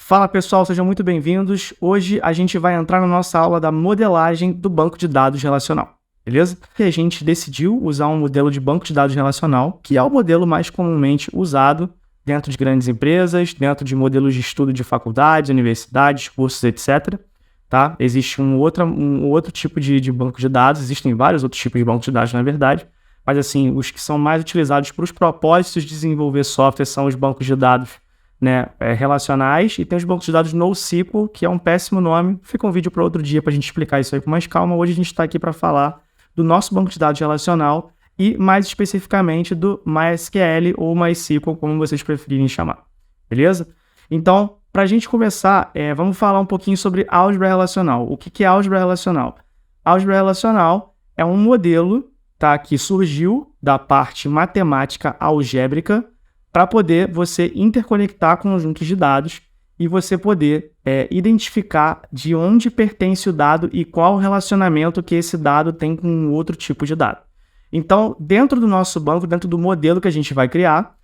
Fala pessoal, sejam muito bem-vindos. Hoje a gente vai entrar na nossa aula da modelagem do banco de dados relacional, beleza? E a gente decidiu usar um modelo de banco de dados relacional, que é o modelo mais comumente usado dentro de grandes empresas, dentro de modelos de estudo de faculdades, universidades, cursos, etc. Tá? Existe um outro tipo de banco de dados, existem vários outros tipos de banco de dados, na verdade, mas assim, os que são mais utilizados para os propósitos de desenvolver software são os bancos de dados, né, relacionais, e tem os bancos de dados NoSQL, que é um péssimo nome. Fica um vídeo para outro dia para a gente explicar isso aí com mais calma. Hoje a gente está aqui para falar do nosso banco de dados relacional e mais especificamente do MySQL ou MySQL, como vocês preferirem chamar, beleza? Então, para a gente começar, vamos falar um pouquinho sobre álgebra relacional. O que é álgebra relacional? Álgebra relacional é um modelo, tá, que surgiu da parte matemática algébrica para poder você interconectar conjuntos de dados e você poder identificar de onde pertence o dado e qual o relacionamento que esse dado tem com um outro tipo de dado. Então, dentro do nosso banco, dentro do modelo que a gente vai criar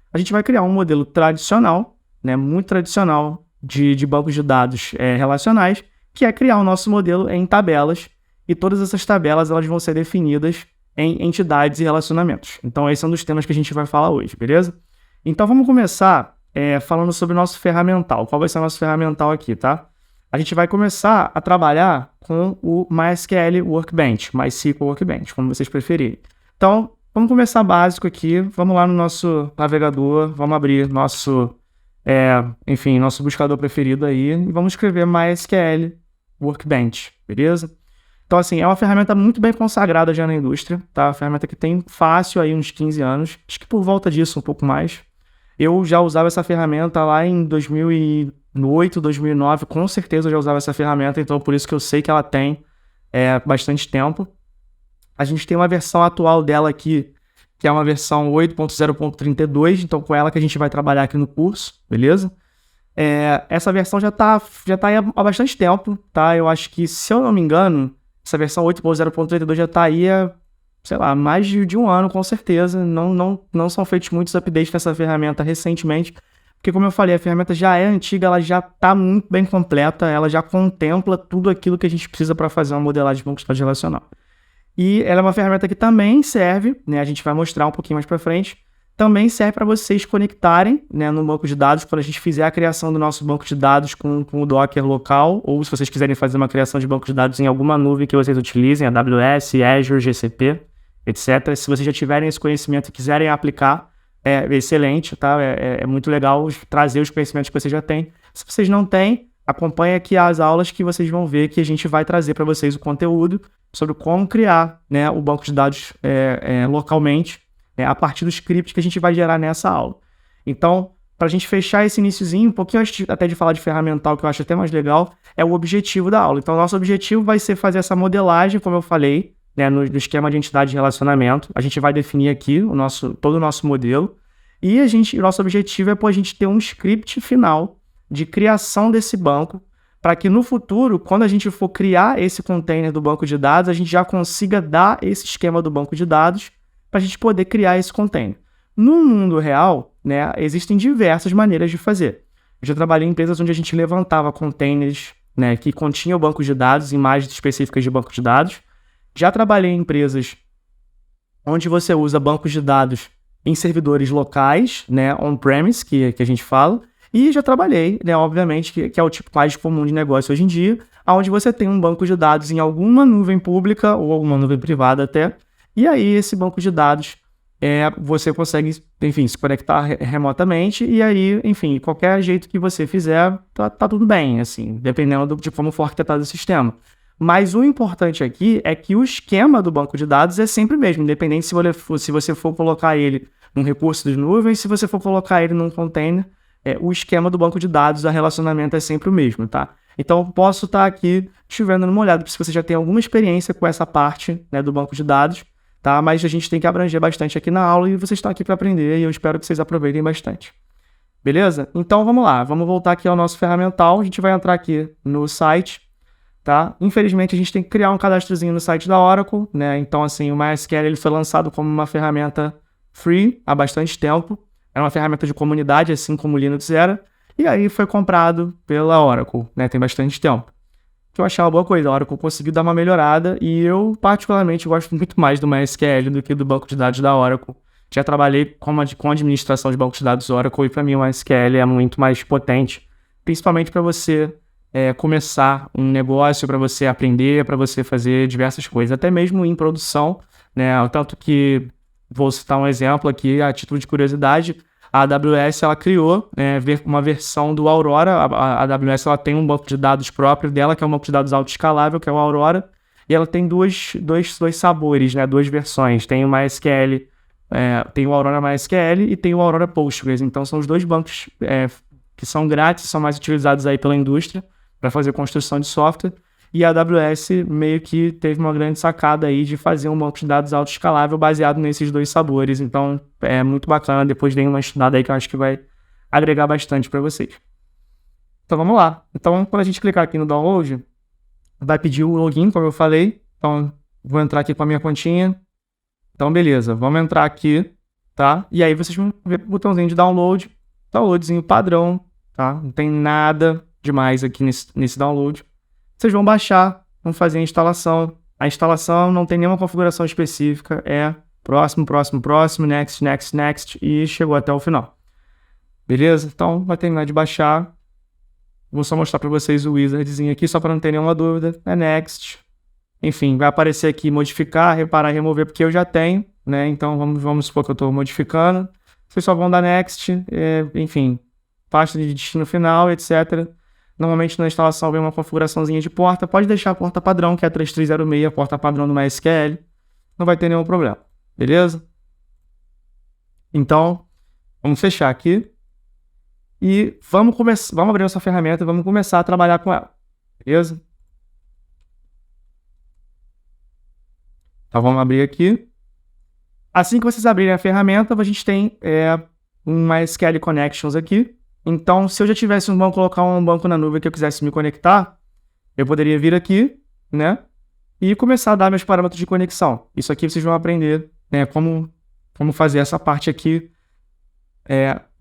um modelo tradicional, né, muito tradicional de bancos de dados relacionais, que é criar o nosso modelo em tabelas, e todas essas tabelas elas vão ser definidas em entidades e relacionamentos. Então, esse é um dos temas que a gente vai falar hoje, beleza? Então, vamos começar falando sobre o nosso ferramental. Qual vai ser o nosso ferramental aqui, tá? A gente vai começar a trabalhar com o MySQL Workbench, MySQL Workbench, como vocês preferirem. Então, vamos começar básico aqui. Vamos lá no nosso navegador, vamos abrir nosso buscador preferido aí e vamos escrever MySQL Workbench, beleza? Então, assim, é uma ferramenta muito bem consagrada já na indústria, tá? Uma ferramenta que tem fácil aí uns 15 anos, acho que por volta disso um pouco mais. Eu já usava essa ferramenta lá em 2008, 2009, com certeza eu já usava essa ferramenta, então por isso que eu sei que ela tem bastante tempo. A gente tem uma versão atual dela aqui, que é uma versão 8.0.32, então com ela que a gente vai trabalhar aqui no curso, beleza? Essa versão já tá aí há bastante tempo, tá? Eu acho que, se eu não me engano, essa versão 8.0.32 já tá aí há, sei lá, mais de um ano, com certeza. Não são feitos muitos updates nessa ferramenta recentemente, porque, como eu falei, a ferramenta já é antiga, ela já está muito bem completa, ela já contempla tudo aquilo que a gente precisa para fazer uma modelagem de banco de dados relacional. E ela é uma ferramenta que também serve, né, a gente vai mostrar um pouquinho mais para frente, também serve para vocês conectarem, né, no banco de dados, quando a gente fizer a criação do nosso banco de dados com o Docker local, ou se vocês quiserem fazer uma criação de banco de dados em alguma nuvem que vocês utilizem, AWS, Azure, GCP, etc. Se vocês já tiverem esse conhecimento e quiserem aplicar, é excelente, tá? É muito legal trazer os conhecimentos que vocês já têm. Se vocês não têm, acompanhe aqui as aulas que vocês vão ver que a gente vai trazer para vocês o conteúdo sobre como criar, né, o banco de dados localmente, a partir dos scripts que a gente vai gerar nessa aula. Então, para a gente fechar esse iniciozinho, um pouquinho antes até de falar de ferramental, que eu acho até mais legal, é o objetivo da aula. Então, nosso objetivo vai ser fazer essa modelagem, como eu falei, né, no esquema de entidade de relacionamento. A gente vai definir aqui todo o nosso modelo, e o nosso objetivo é a gente ter um script final de criação desse banco, para que no futuro, quando a gente for criar esse container do banco de dados, a gente já consiga dar esse esquema do banco de dados para a gente poder criar esse container. No mundo real, né, existem diversas maneiras de fazer. Eu já trabalhei em empresas onde a gente levantava containers, né, que continham bancos de dados, imagens específicas de banco de dados. Já trabalhei em empresas onde você usa bancos de dados em servidores locais, né, on-premise, que a gente fala, e já trabalhei, né, obviamente, que é o tipo mais comum de negócio hoje em dia, onde você tem um banco de dados em alguma nuvem pública ou alguma nuvem privada até, e aí esse banco de dados você consegue, enfim, se conectar remotamente, e aí, enfim, qualquer jeito que você fizer, tá tudo bem, assim, dependendo de como for arquitetado o sistema. Mas o importante aqui é que o esquema do banco de dados é sempre o mesmo, independente se você for colocar ele num recurso de nuvem, se você for colocar ele num container, o esquema do banco de dados, a relacionamento é sempre o mesmo, tá? Então, posso estar aqui te dando uma olhada se você já tem alguma experiência com essa parte, né, do banco de dados, tá? Mas a gente tem que abranger bastante aqui na aula e vocês estão aqui para aprender e eu espero que vocês aproveitem bastante. Beleza? Então, vamos lá. Vamos voltar aqui ao nosso ferramental. A gente vai entrar aqui no site, tá? Infelizmente, a gente tem que criar um cadastrozinho no site da Oracle, né? Então, assim, o MySQL ele foi lançado como uma ferramenta free há bastante tempo. É uma ferramenta de comunidade, assim como o Linux era. e aí foi comprado pela Oracle, né? Tem bastante tempo. Que eu achei uma boa coisa, a Oracle conseguiu dar uma melhorada e eu particularmente gosto muito mais do MySQL do que do banco de dados da Oracle. Já trabalhei com administração de banco de dados Oracle e para mim o MySQL é muito mais potente, principalmente para você começar um negócio, para você aprender, para você fazer diversas coisas, até mesmo em produção, né? Tanto que, vou citar um exemplo aqui, a título de curiosidade, a AWS ela criou uma versão do Aurora. A AWS ela tem um banco de dados próprio dela, que é um banco de dados autoescalável, que é o Aurora, e ela tem dois sabores, né? Duas versões. Tem o MySQL, tem o Aurora MySQL e tem o Aurora Postgres. Então são os dois bancos que são grátis, são mais utilizados aí pela indústria para fazer construção de software. E a AWS meio que teve uma grande sacada aí de fazer um banco de dados autoescalável baseado nesses dois sabores. Então, é muito bacana. Depois dei uma estudada aí que eu acho que vai agregar bastante para vocês. Então, vamos lá. Então, quando a gente clicar aqui no download, vai pedir o login, como eu falei. Então, vou entrar aqui com a minha continha. Então, beleza. Vamos entrar aqui, tá? E aí, vocês vão ver o botãozinho de download. Downloadzinho padrão, tá? Não tem nada demais aqui nesse download. Vocês vão baixar, vão fazer a instalação. A instalação não tem nenhuma configuração específica, é próximo, next, e chegou até o final. Beleza? Então, vai terminar de baixar. Vou só mostrar para vocês o wizardzinho aqui, só para não ter nenhuma dúvida. É next. Enfim, vai aparecer aqui modificar, reparar, remover, porque eu já tenho, né? Então, vamos supor que eu estou modificando. Vocês só vão dar next, enfim, pasta de destino final, etc. Normalmente na instalação vem uma configuraçãozinha de porta. Pode deixar a porta padrão, que é a 3306, a porta padrão do MySQL. Não vai ter nenhum problema. Beleza? Então, vamos fechar aqui. E vamos abrir nossa ferramenta e vamos começar a trabalhar com ela. Beleza? Então, vamos abrir aqui. Assim que vocês abrirem a ferramenta, a gente tem um MySQL Connections aqui. Então, se eu já tivesse colocar um banco na nuvem que eu quisesse me conectar, eu poderia vir aqui, né, e começar a dar meus parâmetros de conexão. Isso aqui vocês vão aprender, né, como fazer essa parte aqui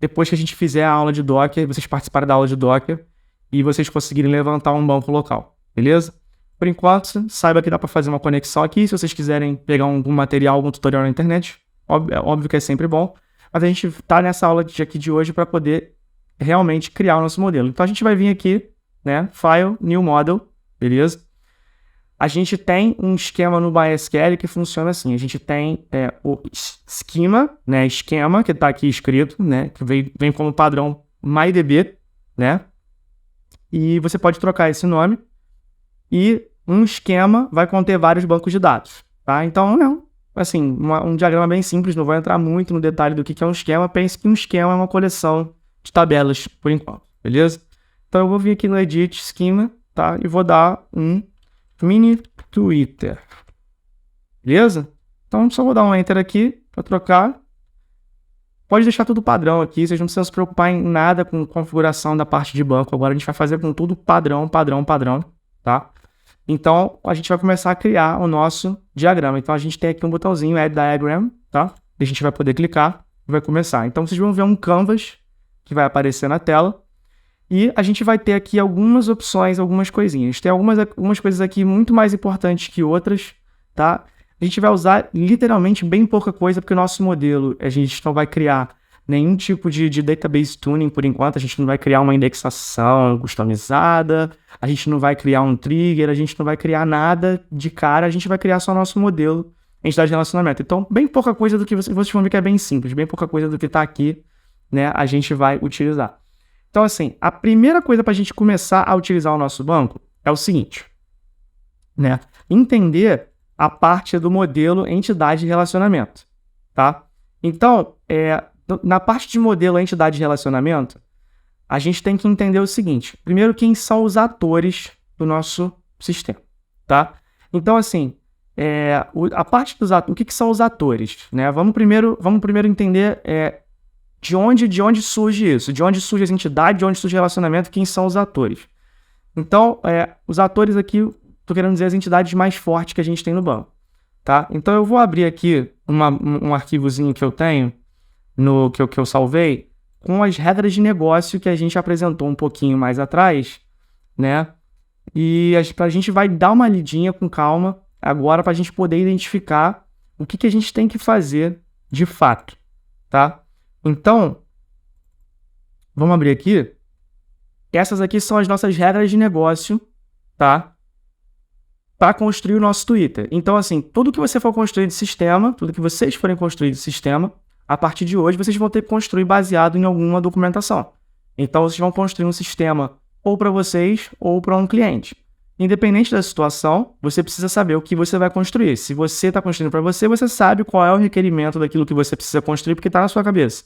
depois que a gente fizer a aula de Docker, vocês participarem da aula de Docker e vocês conseguirem levantar um banco local, beleza? Por enquanto, saiba que dá para fazer uma conexão aqui. Se vocês quiserem pegar algum material, algum tutorial na internet, óbvio que é sempre bom. Mas a gente está nessa aula aqui de hoje para poder realmente criar o nosso modelo. Então a gente vai vir aqui, né, File, New Model, beleza? A gente tem um esquema no MySQL que funciona assim. A gente tem o esquema, né, esquema que está aqui escrito, né, que vem como padrão MyDB, né? E você pode trocar esse nome e um esquema vai conter vários bancos de dados, tá? Então, assim, um diagrama bem simples, não vou entrar muito no detalhe do que é um esquema. Pense que um esquema é uma coleção de tabelas, por enquanto, beleza? Então, eu vou vir aqui no Edit Schema, tá? E vou dar um mini Twitter, beleza? Então, só vou dar um Enter aqui para trocar. Pode deixar tudo padrão aqui, vocês não precisam se preocupar em nada com configuração da parte de banco. Agora a gente vai fazer com tudo padrão, tá? Então, a gente vai começar a criar o nosso diagrama. Então, a gente tem aqui um botãozinho, Add Diagram, tá? E a gente vai poder clicar e vai começar. Então, vocês vão ver um canvas que vai aparecer na tela. E a gente vai ter aqui algumas opções, algumas coisinhas. Tem algumas coisas aqui muito mais importantes que outras, tá? A gente vai usar literalmente bem pouca coisa, porque o nosso modelo, a gente não vai criar nenhum tipo de database tuning por enquanto. A gente não vai criar uma indexação customizada, a gente não vai criar um trigger, a gente não vai criar nada de cara, a gente vai criar só nosso modelo entidade de relacionamento. Então, bem pouca coisa do que vocês vão ver que é bem simples, bem pouca coisa do que está aqui, né, a gente vai utilizar. Então, assim, a primeira coisa para a gente começar a utilizar o nosso banco é o seguinte, né, entender a parte do modelo entidade de relacionamento, tá? Então, na parte de modelo entidade de relacionamento, a gente tem que entender o seguinte. Primeiro, quem são os atores do nosso sistema, tá? Então, assim, a parte dos atores, o que são os atores, né? Vamos primeiro entender de onde surge isso, de onde surge as entidades, de onde surge o relacionamento, quem são os atores. Então, os atores aqui, estou querendo dizer as entidades mais fortes que a gente tem no banco, tá? Então, eu vou abrir aqui um arquivozinho que eu tenho, que eu salvei, com as regras de negócio que a gente apresentou um pouquinho mais atrás, né? E a gente vai dar uma lidinha com calma agora para a gente poder identificar o que a gente tem que fazer de fato, tá? Então, vamos abrir aqui. Essas aqui são as nossas regras de negócio, tá? Para construir o nosso Twitter. Então, assim, tudo que você for construir de sistema, tudo que vocês forem construir de sistema, a partir de hoje, vocês vão ter que construir baseado em alguma documentação. Então, vocês vão construir um sistema ou para vocês ou para um cliente. Independente da situação, você precisa saber o que você vai construir. Se você está construindo para você, você sabe qual é o requerimento daquilo que você precisa construir, porque está na sua cabeça.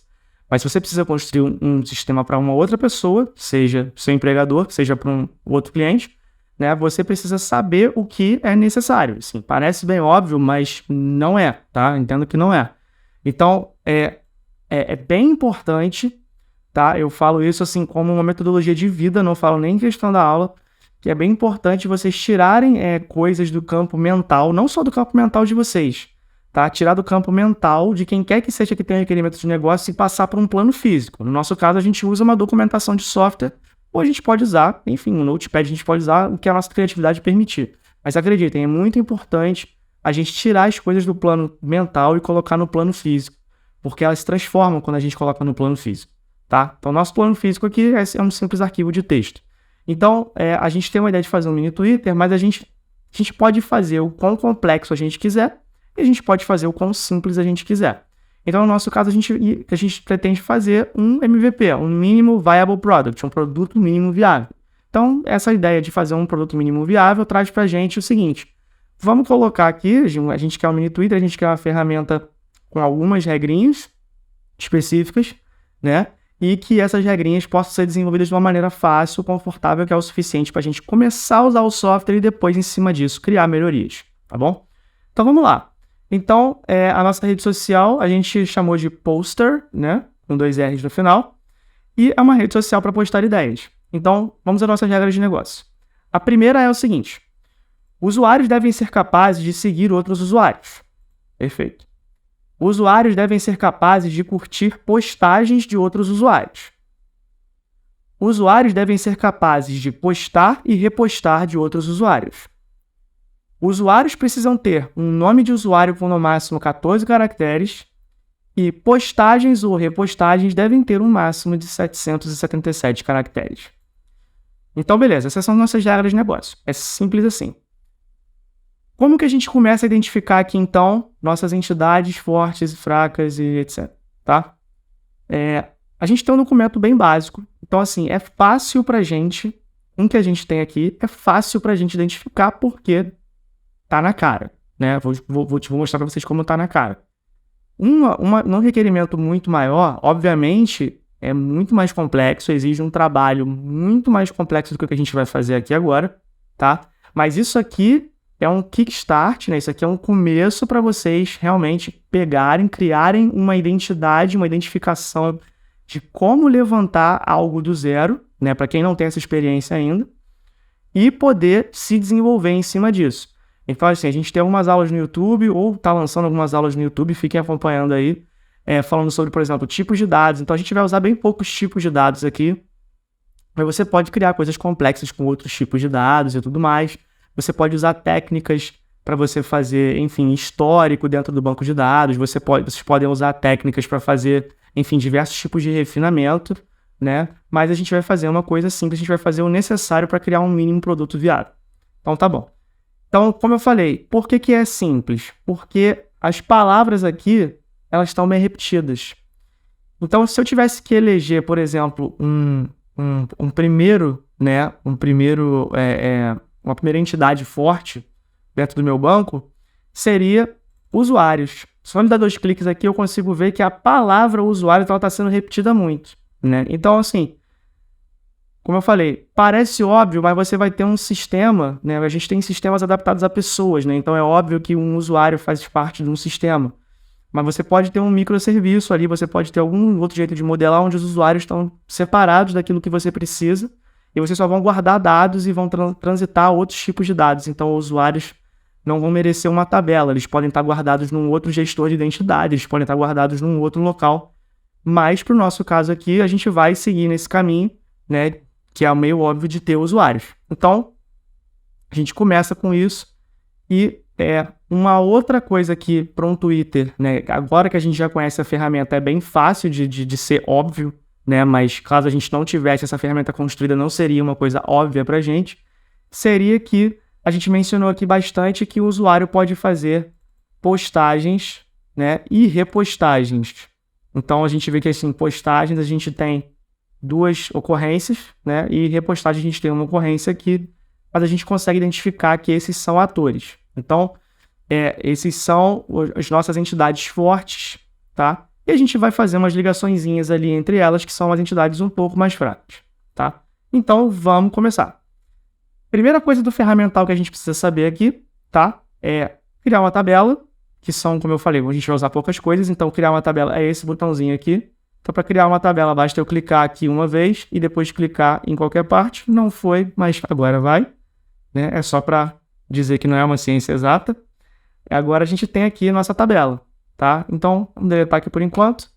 Mas se você precisa construir um sistema para uma outra pessoa, seja seu empregador, seja para um outro cliente, né, você precisa saber o que é necessário. Assim, parece bem óbvio, mas não é, tá? Entendo que não é. Então, é bem importante, tá? Eu falo isso assim como uma metodologia de vida, não falo nem em questão da aula, que é bem importante vocês tirarem coisas do campo mental, não só do campo mental de vocês, tá? Tirar do campo mental de quem quer que seja que tenha requerimento de negócio e passar para um plano físico. No nosso caso, a gente usa uma documentação de software, ou a gente pode usar, enfim, um notepad, a gente pode usar o que a nossa criatividade permitir. Mas acreditem, é muito importante a gente tirar as coisas do plano mental e colocar no plano físico, porque elas se transformam quando a gente coloca no plano físico, tá? Então, nosso plano físico aqui é um simples arquivo de texto. Então, a gente tem uma ideia de fazer um mini Twitter, mas a gente pode fazer o quão complexo a gente quiser e a gente pode fazer o quão simples a gente quiser. Então, no nosso caso, a gente pretende fazer um MVP, um Minimum Viable Product, um produto mínimo viável. Então, essa ideia de fazer um produto mínimo viável traz para a gente o seguinte: vamos colocar aqui, a gente quer um mini Twitter, a gente quer uma ferramenta com algumas regrinhas específicas, né? E que essas regrinhas possam ser desenvolvidas de uma maneira fácil, confortável, que é o suficiente para a gente começar a usar o software e depois, em cima disso, criar melhorias, tá bom? Então, vamos lá. Então, a nossa rede social a gente chamou de Poster, né? Com 2 R's no final. E é uma rede social para postar ideias. Então, vamos às nossas regras de negócio. A primeira é o seguinte: usuários devem ser capazes de seguir outros usuários. Perfeito. Usuários devem ser capazes de curtir postagens de outros usuários. Usuários devem ser capazes de postar e repostar de outros usuários. Usuários precisam ter um nome de usuário com no máximo 14 caracteres e postagens ou repostagens devem ter um máximo de 777 caracteres. Então, beleza, essas são nossas regras de negócio. É simples assim. Como que a gente começa a identificar aqui, então, nossas entidades fortes e fracas e etc, tá? A gente tem um documento bem básico. Então, assim, é fácil pra gente, o que a gente tem aqui, é fácil pra gente identificar porque tá na cara, né? Vou mostrar pra vocês como tá na cara. Um requerimento muito maior, obviamente, é muito mais complexo, exige um trabalho muito mais complexo do que o que a gente vai fazer aqui agora, tá? Mas isso aqui é um kickstart, né? Isso aqui é um começo para vocês realmente pegarem, criarem uma identidade, uma identificação de como levantar algo do zero, né? Para quem não tem essa experiência ainda, e poder se desenvolver em cima disso. Então, assim, a gente tem algumas aulas no YouTube, ou tá lançando algumas aulas no YouTube, fiquem acompanhando aí, falando sobre, por exemplo, tipos de dados. Então, a gente vai usar bem poucos tipos de dados aqui, mas você pode criar coisas complexas com outros tipos de dados e tudo mais. Você pode usar técnicas para você fazer, enfim, histórico dentro do banco de dados. Vocês podem usar técnicas para fazer, enfim, diversos tipos de refinamento, né? Mas a gente vai fazer uma coisa simples, a gente vai fazer o necessário para criar um mínimo produto viável. Então, tá bom. Então, como eu falei, por que é simples? Porque as palavras aqui, elas estão bem repetidas. Então, se eu tivesse que eleger, por exemplo, uma primeira entidade forte dentro do meu banco, seria usuários. Só me dar 2 cliques aqui, eu consigo ver que a palavra usuário está sendo repetida muito, né? Então, assim, como eu falei, parece óbvio, mas você vai ter um sistema, né? A gente tem sistemas adaptados a pessoas, né? Então, é óbvio que um usuário faz parte de um sistema. Mas você pode ter um microserviço ali, você pode ter algum outro jeito de modelar onde os usuários estão separados daquilo que você precisa e vocês só vão guardar dados e vão transitar outros tipos de dados. Então, os usuários não vão merecer uma tabela, eles podem estar guardados num outro gestor de identidade, eles podem estar guardados num outro local, mas para o nosso caso aqui, a gente vai seguir nesse caminho, né, que é meio óbvio de ter usuários. Então, a gente começa com isso e uma outra coisa aqui para um Twitter, né, agora que a gente já conhece a ferramenta, é bem fácil de ser óbvio, né, mas caso a gente não tivesse essa ferramenta construída, não seria uma coisa óbvia para a gente, seria que a gente mencionou aqui bastante que o usuário pode fazer postagens, né, e repostagens. Então, a gente vê que, assim, postagens a gente tem 2 ocorrências, né, e repostagem a gente tem uma ocorrência aqui, mas a gente consegue identificar que esses são atores. Então, esses são as nossas entidades fortes, tá? E a gente vai fazer umas ligaçõezinhas ali entre elas, que são as entidades um pouco mais fracas, tá? Então, vamos começar. Primeira coisa do ferramental que a gente precisa saber aqui, tá? É criar uma tabela, que são, como eu falei, a gente vai usar poucas coisas, então criar uma tabela é esse botãozinho aqui. Então, para criar uma tabela, basta eu clicar aqui uma vez e depois clicar em qualquer parte. Não foi, mas agora vai, né? É só para dizer que não é uma ciência exata. Agora a gente tem aqui a nossa tabela, tá? Então, vamos deletar aqui por enquanto.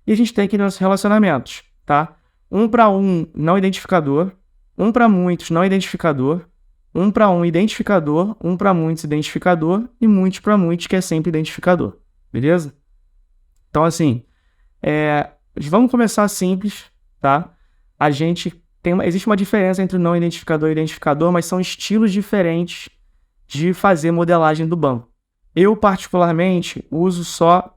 E a gente tem aqui nossos relacionamentos, tá? 1 para 1, não identificador. 1 para muitos, não identificador. 1 para 1, identificador. 1 para muitos, identificador. E muitos para muitos, que é sempre identificador. Beleza? Então, assim, vamos começar simples, tá? A gente existe uma diferença entre o não identificador e identificador, mas são estilos diferentes de fazer modelagem do banco. Eu, particularmente, uso só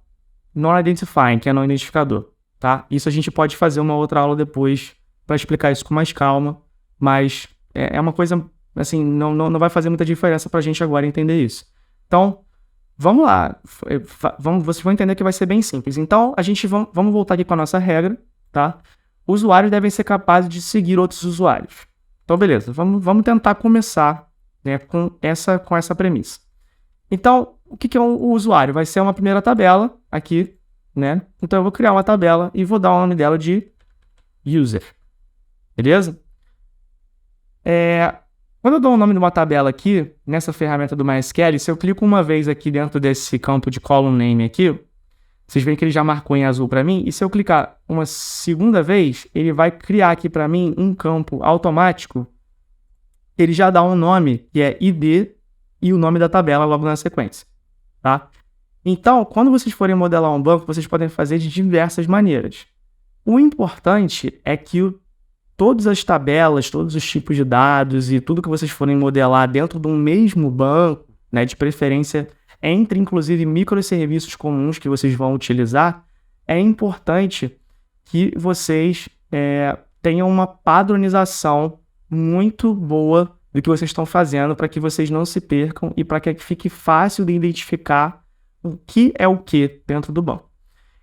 non-identifying, que é não identificador, tá? Isso a gente pode fazer uma outra aula depois para explicar isso com mais calma, mas é uma coisa, assim, não vai fazer muita diferença para a gente agora entender isso. Então, vamos lá. Vocês vão entender que vai ser bem simples. Então, vamos voltar aqui com a nossa regra, tá? Usuários devem ser capazes de seguir outros usuários. Então, beleza. Vamos tentar começar, né, com essa premissa. Então, o que é o usuário? Vai ser uma primeira tabela aqui, né? Então, eu vou criar uma tabela e vou dar o nome dela de user. Beleza? Quando eu dou o nome de uma tabela aqui, nessa ferramenta do MySQL, se eu clico uma vez aqui dentro desse campo de column name aqui, vocês veem que ele já marcou em azul para mim, e se eu clicar uma segunda vez, ele vai criar aqui para mim um campo automático, ele já dá um nome, que é ID, e o nome da tabela logo na sequência, tá? Então, quando vocês forem modelar um banco, vocês podem fazer de diversas maneiras. O importante é que todas as tabelas, todos os tipos de dados e tudo que vocês forem modelar dentro de um mesmo banco, né, de preferência entre, inclusive, microserviços comuns que vocês vão utilizar, é importante que vocês tenham uma padronização muito boa do que vocês estão fazendo para que vocês não se percam e para que fique fácil de identificar o que é o que dentro do banco.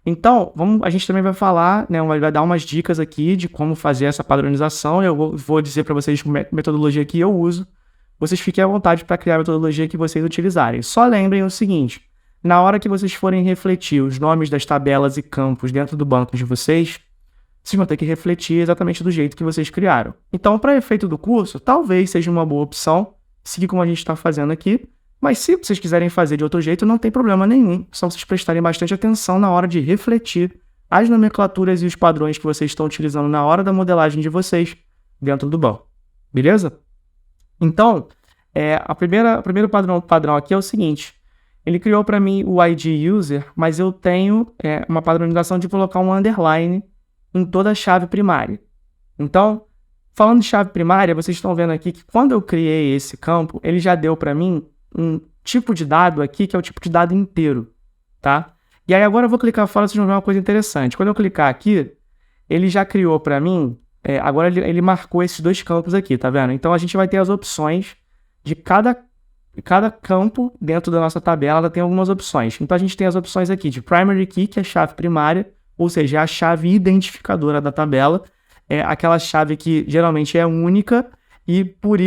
Então, a gente também vai falar, né, vai dar umas dicas aqui de como fazer essa padronização. Eu vou dizer para vocês que metodologia que eu uso. Vocês fiquem à vontade para criar a metodologia que vocês utilizarem. Só lembrem o seguinte, na hora que vocês forem refletir os nomes das tabelas e campos dentro do banco de vocês vão ter que refletir exatamente do jeito que vocês criaram. Então, para efeito do curso, talvez seja uma boa opção seguir como a gente está fazendo aqui, mas se vocês quiserem fazer de outro jeito, não tem problema nenhum. Só vocês prestarem bastante atenção na hora de refletir as nomenclaturas e os padrões que vocês estão utilizando na hora da modelagem de vocês dentro do banco. Beleza? Então, o primeiro padrão aqui é o seguinte. Ele criou para mim o ID user, mas eu tenho uma padronização de colocar um underline em toda a chave primária. Então, falando de chave primária, vocês estão vendo aqui que quando eu criei esse campo, ele já deu para mim um tipo de dado aqui, que é o tipo de dado inteiro, tá? E aí agora eu vou clicar fora, vocês vão ver uma coisa interessante. Quando eu clicar aqui, ele já criou para mim, agora ele marcou esses 2 campos aqui, tá vendo? Então a gente vai ter as opções de cada campo dentro da nossa tabela, ela tem algumas opções. Então a gente tem as opções aqui de primary key, que é a chave primária, ou seja, é a chave identificadora da tabela, é aquela chave que geralmente é única e por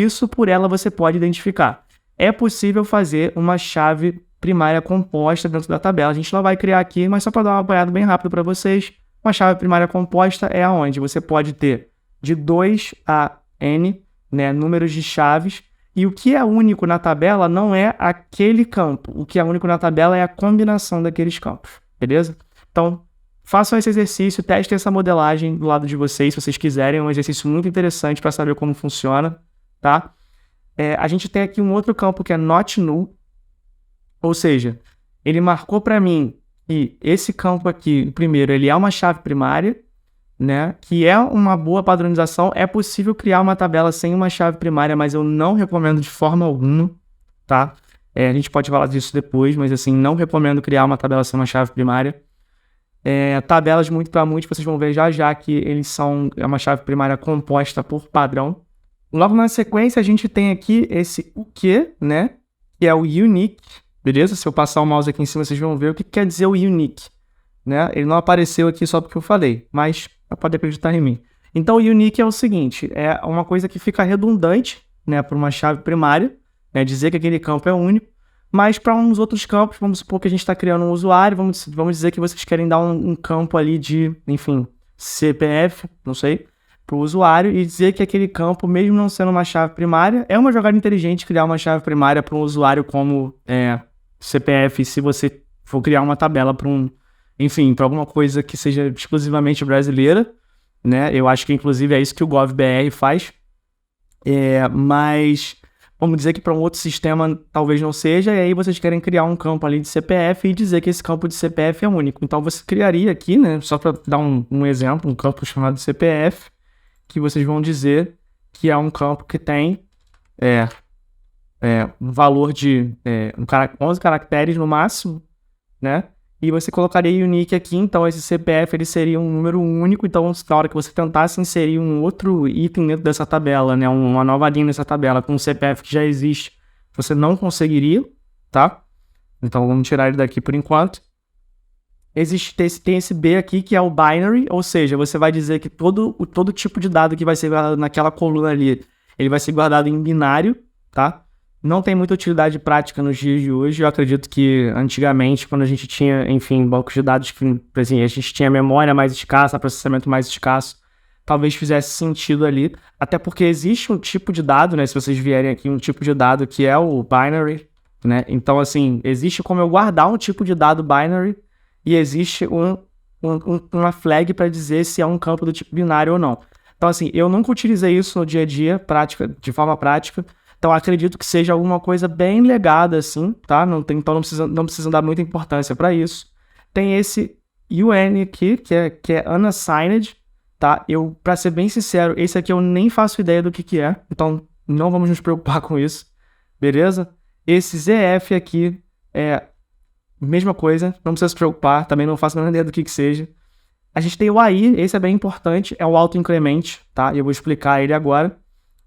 ela você pode identificar. É possível fazer uma chave primária composta dentro da tabela. A gente não vai criar aqui, mas só para dar uma apanhada bem rápido para vocês, uma chave primária composta é aonde você pode ter de 2 a n, né, números de chaves, e o que é único na tabela não é aquele campo. O que é único na tabela é a combinação daqueles campos, beleza? Então, façam esse exercício, testem essa modelagem do lado de vocês, se vocês quiserem. É um exercício muito interessante para saber como funciona, tá? A gente tem aqui um outro campo que é not null, ou seja, ele marcou para mim que esse campo aqui, o primeiro, ele é uma chave primária, né? Que é uma boa padronização. É possível criar uma tabela sem uma chave primária, mas eu não recomendo de forma alguma, tá? A gente pode falar disso depois, mas assim, não recomendo criar uma tabela sem uma chave primária. Tabelas muito para muito, vocês vão ver já que eles são uma chave primária composta por padrão. Logo na sequência, a gente tem aqui esse o que, né? Que é o unique, beleza? Se eu passar o mouse aqui em cima, vocês vão ver o que quer dizer o unique, né? Ele não apareceu aqui só porque eu falei, mas pode acreditar em mim. Então, o unique é o seguinte, é uma coisa que fica redundante, né, para uma chave primária, né, dizer que aquele campo é único, mas para uns outros campos, vamos supor que a gente está criando um usuário, vamos dizer que vocês querem dar um campo ali de, enfim, CPF, não sei, para o usuário e dizer que aquele campo, mesmo não sendo uma chave primária, é uma jogada inteligente criar uma chave primária para um usuário como CPF, se você for criar uma tabela para enfim, para alguma coisa que seja exclusivamente brasileira, né? Eu acho que, inclusive, é isso que o GovBR faz. Mas vamos dizer que para um outro sistema talvez não seja, e aí vocês querem criar um campo ali de CPF e dizer que esse campo de CPF é único. Então, você criaria aqui, né? Só para dar um exemplo, um campo chamado CPF, que vocês vão dizer que é um campo que tem um valor de 11 caracteres no máximo, né? E você colocaria unique aqui, então esse CPF ele seria um número único, então na hora que você tentasse inserir um outro item dentro dessa tabela, né, uma nova linha nessa tabela com um CPF que já existe, você não conseguiria, tá? Então vamos tirar ele daqui por enquanto. Tem esse B aqui que é o binary, ou seja, você vai dizer que todo tipo de dado que vai ser guardado naquela coluna ali, ele vai ser guardado em binário, tá? Não tem muita utilidade prática nos dias de hoje. Eu acredito que antigamente, quando a gente tinha, enfim, bancos de dados que, assim, a gente tinha memória mais escassa, processamento mais escasso, talvez fizesse sentido ali. Até porque existe um tipo de dado, né? Se vocês vierem aqui, um tipo de dado que é o binary, né? Então, assim, existe como eu guardar um tipo de dado binary e existe uma flag para dizer se é um campo do tipo binário ou não. Então, assim, eu nunca utilizei isso no dia a dia, de forma prática. Então, acredito que seja alguma coisa bem legada, assim, tá? Então, não precisa dar muita importância para isso. Tem esse UN aqui, que é unassigned, tá? Para ser bem sincero, esse aqui eu nem faço ideia do que é. Então, não vamos nos preocupar com isso, beleza? Esse ZF aqui é mesma coisa, não precisa se preocupar. Também não faço a menor ideia do que seja. A gente tem o AI, esse é bem importante, é o autoincremente, tá? Eu vou explicar ele agora.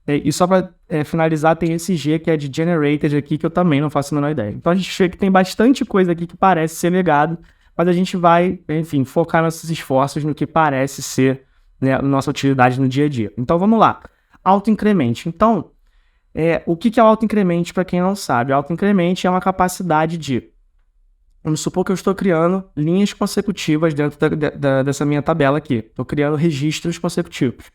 E só para finalizar, tem esse G que é de generated aqui, que eu também não faço a menor ideia. Então a gente vê que tem bastante coisa aqui que parece ser legado, mas a gente vai, enfim, focar nossos esforços no que parece ser, né, nossa utilidade no dia a dia. Então vamos lá. Autoincremente. Então, o que é o autoincremente para quem não sabe? O autoincremente é uma capacidade de... Vamos supor que eu estou criando linhas consecutivas dentro dessa minha tabela aqui. Estou criando registros consecutivos.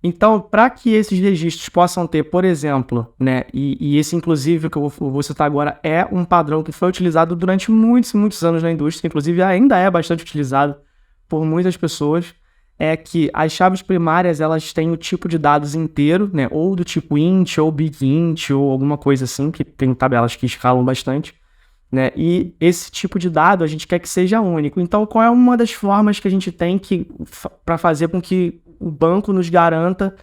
Então, para que esses registros possam ter, por exemplo, né, e esse inclusive que eu vou citar agora é um padrão que foi utilizado durante muitos, muitos anos na indústria, inclusive ainda é bastante utilizado por muitas pessoas, é que as chaves primárias elas têm o tipo de dados inteiro, né, ou do tipo int, ou big int, ou alguma coisa assim, que tem tabelas que escalam bastante, né, e esse tipo de dado a gente quer que seja único. Então, qual é uma das formas que a gente tem para fazer com que o banco nos garanta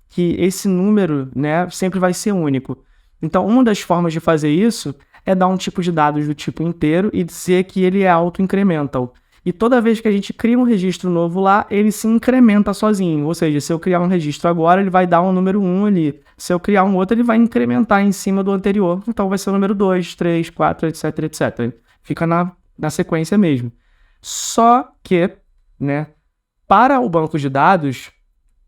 que esse número, né, sempre vai ser único? Então, uma das formas de fazer isso é dar um tipo de dados do tipo inteiro e dizer que ele é auto-incremental. E toda vez que a gente cria um registro novo lá, ele se incrementa sozinho. Ou seja, se eu criar um registro agora, ele vai dar um número 1 ali. Se eu criar um outro, ele vai incrementar em cima do anterior. Então vai ser o número 2, 3, 4, etc, etc. Fica na sequência mesmo. Só que, né, para o banco de dados,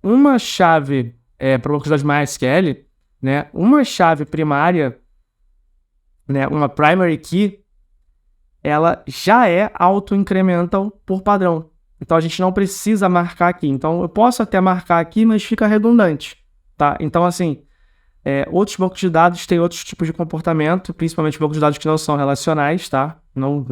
uma chave, para o banco de dados MySQL, né, uma chave primária, né, uma primary key, ela já é auto-incremental por padrão. Então, a gente não precisa marcar aqui. Então, eu posso até marcar aqui, mas fica redundante, tá? Então, assim, outros bancos de dados têm outros tipos de comportamento, principalmente bancos de dados que não são relacionais, tá? Não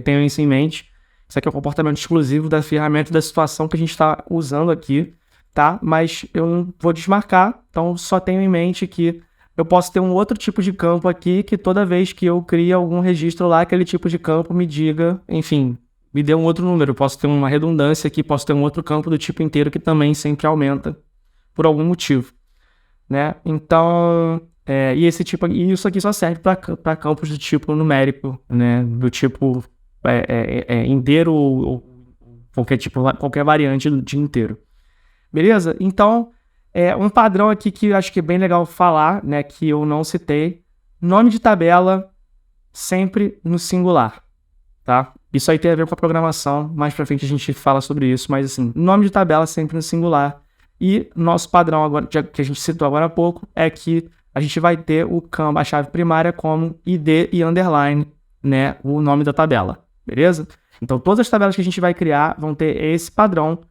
tenham isso em mente. Isso aqui é o comportamento exclusivo da ferramenta e da situação que a gente está usando aqui, tá? Mas eu não vou desmarcar, então só tenho em mente que eu posso ter um outro tipo de campo aqui que toda vez que eu crio algum registro lá, aquele tipo de campo me diga, enfim, me dê um outro número. Eu posso ter uma redundância aqui, posso ter um outro campo do tipo inteiro que também sempre aumenta por algum motivo, né? Então, e isso aqui só serve para campos do tipo numérico, né? Do tipo inteiro ou qualquer variante de inteiro. Beleza? Então, um padrão aqui que eu acho que é bem legal falar, né, que eu não citei, nome de tabela sempre no singular, tá? Isso aí tem a ver com a programação, mais pra frente a gente fala sobre isso, mas assim, nome de tabela sempre no singular. E nosso padrão agora, que a gente citou agora há pouco, é que a gente vai ter a chave primária como ID e underline, né, o nome da tabela, beleza? Então, todas as tabelas que a gente vai criar vão ter esse padrão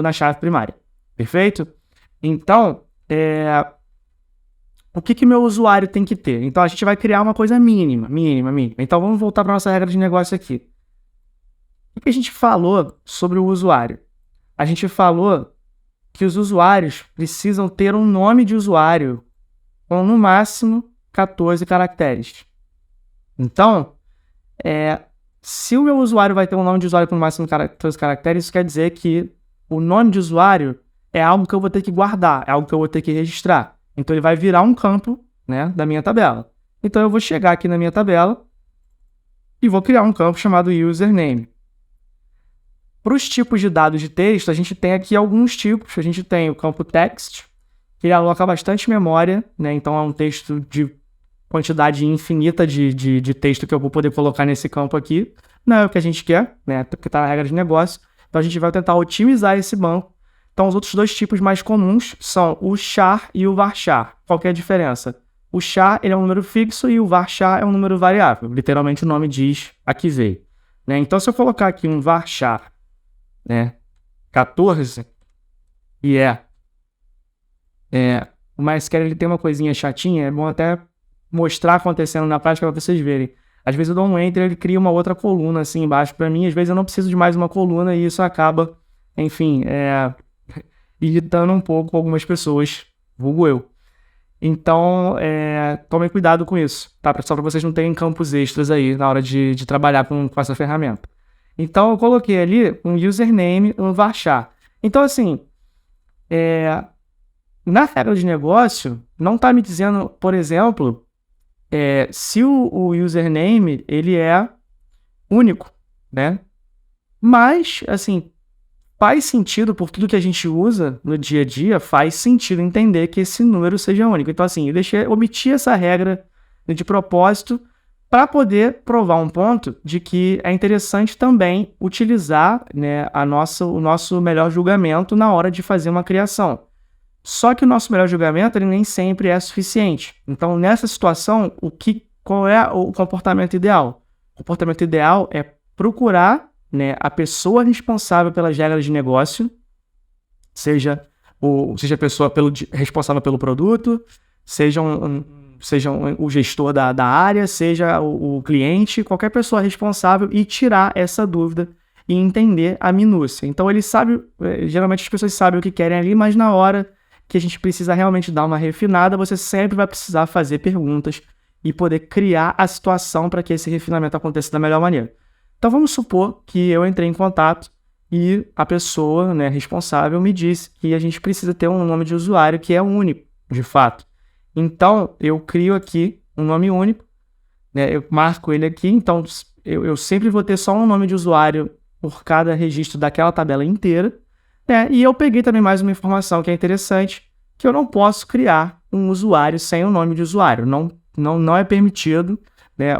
na chave primária, perfeito? Então, o que meu usuário tem que ter? Então, a gente vai criar uma coisa mínima. Então, vamos voltar para nossa regra de negócio aqui. O que a gente falou sobre o usuário? A gente falou que os usuários precisam ter um nome de usuário com, no máximo, 14 caracteres. Então, se o meu usuário vai ter um nome de usuário com no máximo 14 caracteres, isso quer dizer que o nome de usuário é algo que eu vou ter que guardar, é algo que eu vou ter que registrar. Então, ele vai virar um campo, né, da minha tabela. Então, eu vou chegar aqui na minha tabela e vou criar um campo chamado username. Para os tipos de dados de texto, a gente tem aqui alguns tipos. A gente tem o campo text, que ele aloca bastante memória, né? Então, é um texto de quantidade infinita de texto que eu vou poder colocar nesse campo aqui. Não é o que a gente quer, né? Porque está na regra de negócio. Então, a gente vai tentar otimizar esse banco. Então, os outros dois tipos mais comuns são o char e o varchar. Qual que é a diferença? O char ele é um número fixo e o varchar é um número variável. Literalmente, o nome diz a que veio, né? Então, se eu colocar aqui um varchar, né, 14, e o MySQL ele tem uma coisinha chatinha, é bom até mostrar acontecendo na prática para vocês verem. Às vezes eu dou um enter, ele cria uma outra coluna assim embaixo para mim, às vezes eu não preciso de mais uma coluna e isso acaba, enfim, irritando um pouco algumas pessoas, vulgo eu. Então, tomem cuidado com isso, tá? Só para vocês não terem campos extras aí na hora de trabalhar com essa ferramenta. Então, eu coloquei ali um username, um varchar. Então, assim, na regra de negócio, não está me dizendo, por exemplo, se o username ele é único, né? Mas, assim, faz sentido, por tudo que a gente usa no dia a dia, faz sentido entender que esse número seja único. Então, assim, eu omiti essa regra de propósito para poder provar um ponto de que é interessante também utilizar, né, o nosso melhor julgamento na hora de fazer uma criação. Só que o nosso melhor julgamento ele nem sempre é suficiente. Então, nessa situação, qual é o comportamento ideal? O comportamento ideal é procurar, né, a pessoa responsável pelas regras de negócio, seja a pessoa responsável pelo produto, seja o gestor da área, seja o cliente, qualquer pessoa responsável, e tirar essa dúvida e entender a minúcia. Então, ele sabe, geralmente as pessoas sabem o que querem ali, mas na hora que a gente precisa realmente dar uma refinada, você sempre vai precisar fazer perguntas e poder criar a situação para que esse refinamento aconteça da melhor maneira. Então, vamos supor que eu entrei em contato e a pessoa, né, responsável me disse que a gente precisa ter um nome de usuário que é único, de fato. Então, eu crio aqui um nome único, né, eu marco ele aqui, então eu sempre vou ter só um nome de usuário por cada registro daquela tabela inteira, né, e eu peguei também mais uma informação que é interessante, que eu não posso criar um usuário sem o nome de usuário, não é permitido, né,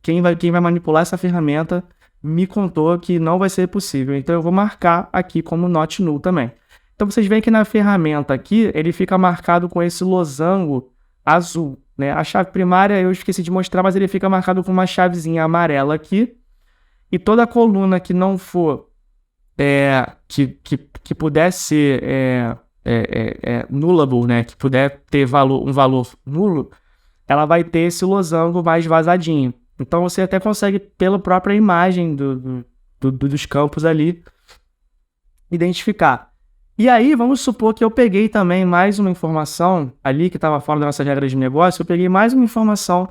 quem vai manipular essa ferramenta me contou que não vai ser possível, então eu vou marcar aqui como not null também. Então, vocês veem que na ferramenta aqui, ele fica marcado com esse losango azul, né? A chave primária eu esqueci de mostrar, mas ele fica marcado com uma chavezinha amarela aqui. E toda a coluna que não for, que puder ser nullable, né? Que puder ter um valor nulo, ela vai ter esse losango mais vazadinho. Então, você até consegue, pela própria imagem dos campos ali, identificar. E aí, vamos supor que eu peguei também mais uma informação ali que estava fora da nossa regra de negócio, eu peguei mais uma informação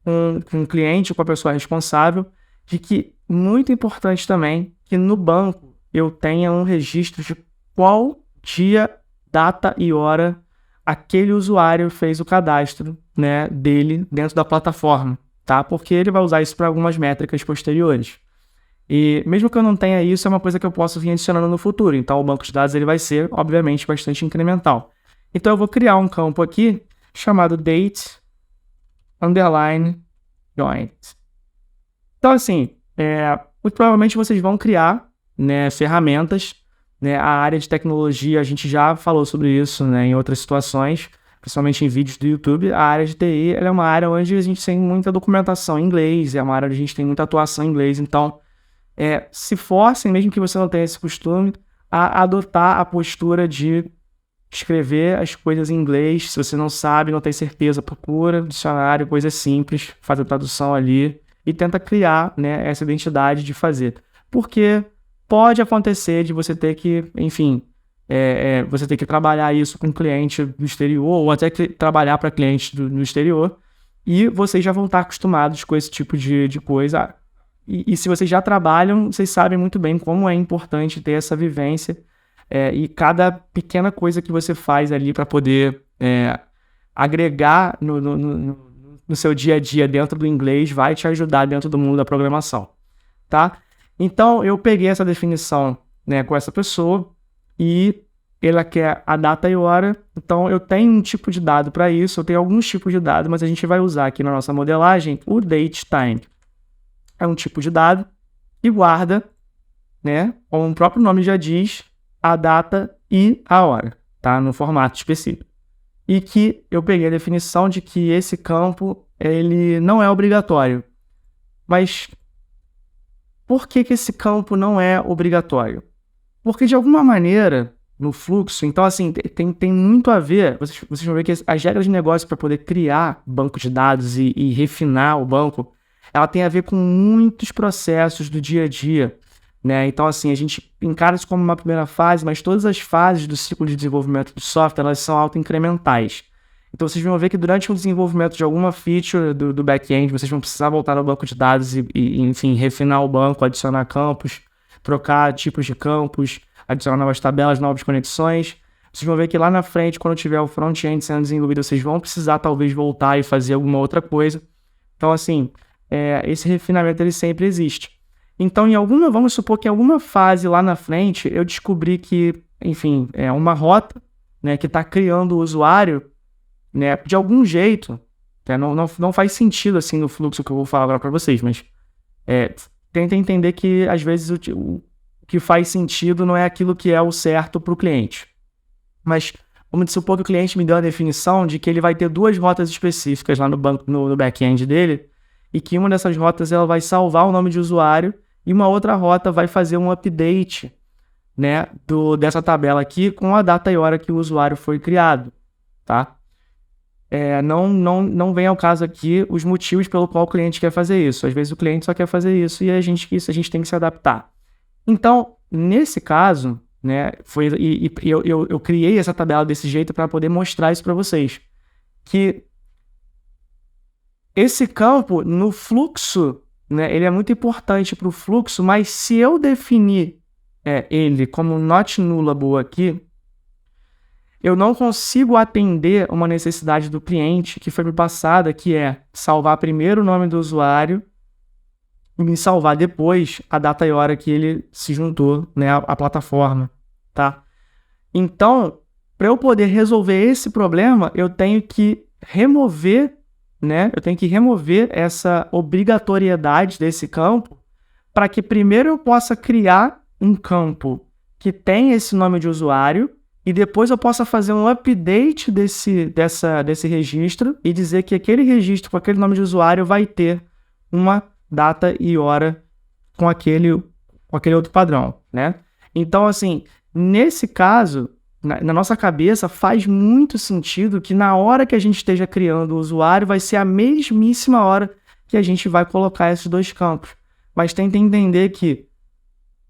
com o cliente, com a pessoa responsável, de que, muito importante também, que no banco eu tenha um registro de qual dia, data e hora aquele usuário fez o cadastro, né, dele dentro da plataforma, tá? Porque ele vai usar isso para algumas métricas posteriores. E mesmo que eu não tenha isso, é uma coisa que eu posso vir adicionando no futuro. Então, o banco de dados ele vai ser, obviamente, bastante incremental. Então, eu vou criar um campo aqui chamado date underline joint. Então, assim, muito provavelmente vocês vão criar, né, ferramentas, né, a área de tecnologia, a gente já falou sobre isso, né, em outras situações, principalmente em vídeos do YouTube. A área de TI ela é uma área onde a gente tem muita documentação em inglês, é uma área onde a gente tem muita atuação em inglês, então se forcem, mesmo que você não tenha esse costume, a adotar a postura de escrever as coisas em inglês. Se você não sabe, não tem certeza, procura dicionário, coisas simples, faz a tradução ali e tenta criar, né, essa identidade de fazer. Porque pode acontecer de você ter que, enfim, você ter que trabalhar isso com um cliente do exterior ou até trabalhar para clientes no exterior e vocês já vão estar acostumados com esse tipo de coisa. E se vocês já trabalham, vocês sabem muito bem como é importante ter essa vivência e cada pequena coisa que você faz ali para poder agregar no seu dia a dia dentro do inglês vai te ajudar dentro do mundo da programação, tá? Então, eu peguei essa definição, né, com essa pessoa e ela quer a data e hora. Então, eu tenho um tipo de dado para isso, eu tenho alguns tipos de dados, mas a gente vai usar aqui na nossa modelagem o date time. É um tipo de dado e guarda, né, como o próprio nome já diz, a data e a hora, tá, no formato específico. E que eu peguei a definição de que esse campo ele não é obrigatório. Mas por que esse campo não é obrigatório? Porque de alguma maneira, no fluxo, então assim, tem muito a ver, vocês vão ver que as regras de negócio para poder criar banco de dados e refinar o banco, ela tem a ver com muitos processos do dia a dia, né? Então, assim, a gente encara isso como uma primeira fase, mas todas as fases do ciclo de desenvolvimento do software, elas são autoincrementais. Então, vocês vão ver que durante o desenvolvimento de alguma feature do back-end, vocês vão precisar voltar ao banco de dados e, enfim, refinar o banco, adicionar campos, trocar tipos de campos, adicionar novas tabelas, novas conexões. Vocês vão ver que lá na frente, quando tiver o front-end sendo desenvolvido, vocês vão precisar, talvez, voltar e fazer alguma outra coisa. Então, assim, esse refinamento ele sempre existe. Então, vamos supor que em alguma fase lá na frente, eu descobri que, enfim, é uma rota, né, que está criando o usuário, né, de algum jeito, né, não faz sentido assim no fluxo que eu vou falar agora para vocês, mas tenta entender que às vezes o que faz sentido não é aquilo que é o certo para o cliente. Mas vamos supor que o cliente me deu a definição de que ele vai ter duas rotas específicas lá no back-end dele, e que uma dessas rotas ela vai salvar o nome de usuário e uma outra rota vai fazer um update, né, dessa tabela aqui com a data e hora que o usuário foi criado, tá? Não vem ao caso aqui os motivos pelo qual o cliente quer fazer isso. Às vezes o cliente só quer fazer isso e a gente tem que se adaptar. Então, nesse caso, né, eu criei essa tabela desse jeito para poder mostrar isso para vocês. Que esse campo, no fluxo, né, ele é muito importante para o fluxo, mas se eu definir ele como not nullable aqui, eu não consigo atender uma necessidade do cliente que foi me passada, que é salvar primeiro o nome do usuário e me salvar depois a data e hora que ele se juntou, né, à plataforma, tá? Então, para eu poder resolver esse problema, eu tenho que remover essa obrigatoriedade desse campo para que primeiro eu possa criar um campo que tem esse nome de usuário e depois eu possa fazer um update desse registro e dizer que aquele registro com aquele nome de usuário vai ter uma data e hora com aquele outro padrão, né? Então, assim, nesse caso, na nossa cabeça, faz muito sentido que na hora que a gente esteja criando o usuário vai ser a mesmíssima hora que a gente vai colocar esses dois campos. Mas tenta entender que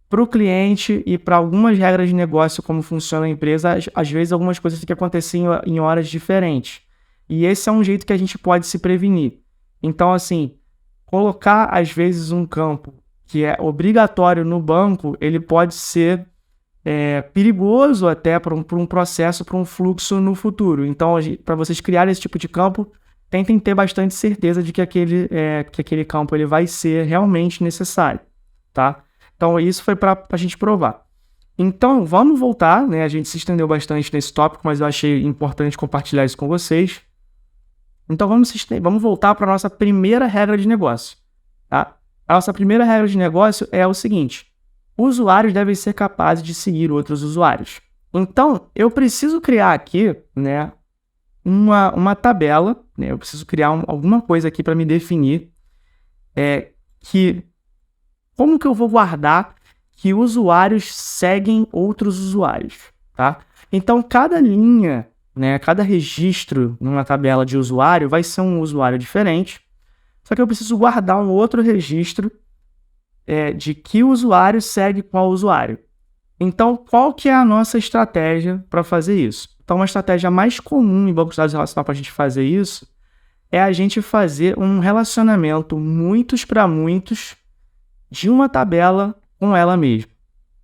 para o cliente e para algumas regras de negócio, como funciona a empresa, às vezes algumas coisas têm que acontecer em horas diferentes. E esse é um jeito que a gente pode se prevenir. Então, assim, colocar às vezes um campo que é obrigatório no banco, ele pode ser perigoso até para um processo, para um fluxo no futuro. Então, para vocês criarem esse tipo de campo, tentem ter bastante certeza de que aquele campo ele vai ser realmente necessário, tá? Então, isso foi para a gente provar. Então, vamos voltar, né? A gente se estendeu bastante nesse tópico, mas eu achei importante compartilhar isso com vocês. Então, vamos voltar para a nossa primeira regra de negócio, tá? A nossa primeira regra de negócio é o seguinte: usuários devem ser capazes de seguir outros usuários. Então, eu preciso criar aqui, né, uma tabela, né? Eu preciso criar alguma coisa aqui para me definir como que eu vou guardar que usuários seguem outros usuários, tá? Então, cada linha, né, cada registro numa tabela de usuário vai ser um usuário diferente, só que eu preciso guardar um outro registro de que usuário segue qual usuário. Então, qual que é a nossa estratégia para fazer isso? Então, uma estratégia mais comum em banco de dados relacional para a gente fazer isso é a gente fazer um relacionamento muitos para muitos de uma tabela com ela mesma,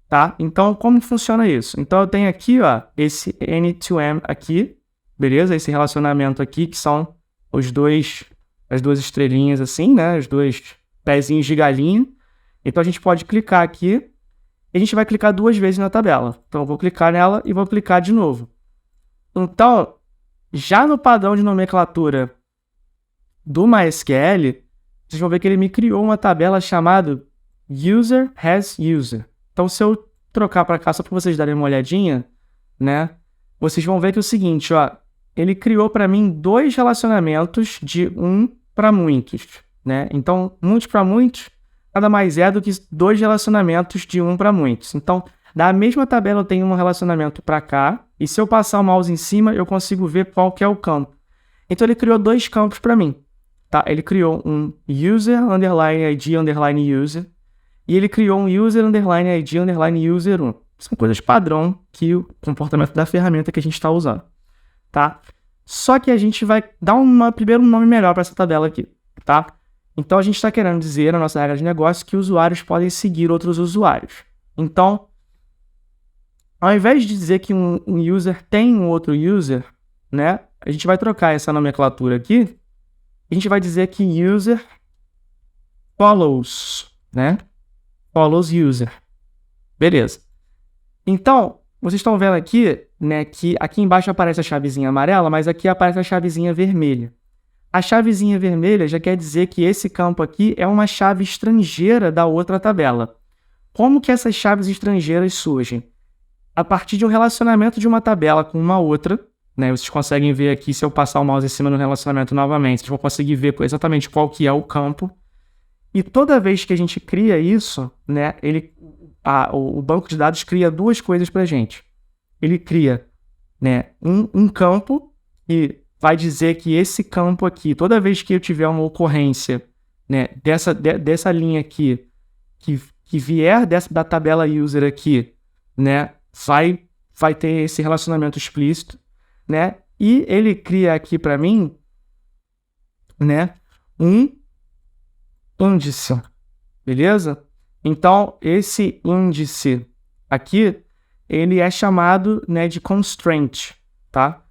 tá? Então, como funciona isso? Então, eu tenho aqui, ó, esse N2M aqui, beleza? Esse relacionamento aqui, que são as duas estrelinhas assim, né? Os dois pezinhos de galinha. Então, a gente pode clicar aqui e a gente vai clicar 2 vezes na tabela. Então, eu vou clicar nela e vou clicar de novo. Então, já no padrão de nomenclatura do MySQL, vocês vão ver que ele me criou uma tabela chamada User has User. Então, se eu trocar para cá só para vocês darem uma olhadinha, né? Vocês vão ver que é o seguinte, ó, ele criou para mim 2 relacionamentos de um para muitos, né? Então, muitos para muitos nada mais é do que 2 relacionamentos de um para muitos. Então, da mesma tabela eu tenho um relacionamento para cá, e se eu passar o mouse em cima, eu consigo ver qual que é o campo. Então, ele criou 2 campos para mim, tá? Ele criou um user underline ID underline user, e ele criou um user underline ID underline user 1. São coisas padrão que o comportamento da ferramenta que a gente está usando, tá? Só que a gente vai dar primeiro um nome melhor para essa tabela aqui, tá? Então, a gente está querendo dizer, na nossa regra de negócio, que usuários podem seguir outros usuários. Então, ao invés de dizer que um user tem um outro user, né? A gente vai trocar essa nomenclatura aqui. A gente vai dizer que user follows, né? Follows user. Beleza. Então, vocês estão vendo aqui, né, que aqui embaixo aparece a chavezinha amarela, mas aqui aparece a chavezinha vermelha. A chavezinha vermelha já quer dizer que esse campo aqui é uma chave estrangeira da outra tabela. Como que essas chaves estrangeiras surgem? A partir de um relacionamento de uma tabela com uma outra, né? Vocês conseguem ver aqui, se eu passar o mouse em cima do relacionamento novamente, vocês vão conseguir ver exatamente qual que é o campo. E toda vez que a gente cria isso, né, o banco de dados cria 2 coisas para a gente. Ele cria, né, um campo e vai dizer que esse campo aqui, toda vez que eu tiver uma ocorrência, né, dessa linha aqui, que vier da tabela user aqui, né, vai ter esse relacionamento explícito, né, e ele cria aqui para mim, né, um índice, beleza? Então, esse índice aqui, ele é chamado, né, de constraint, tá?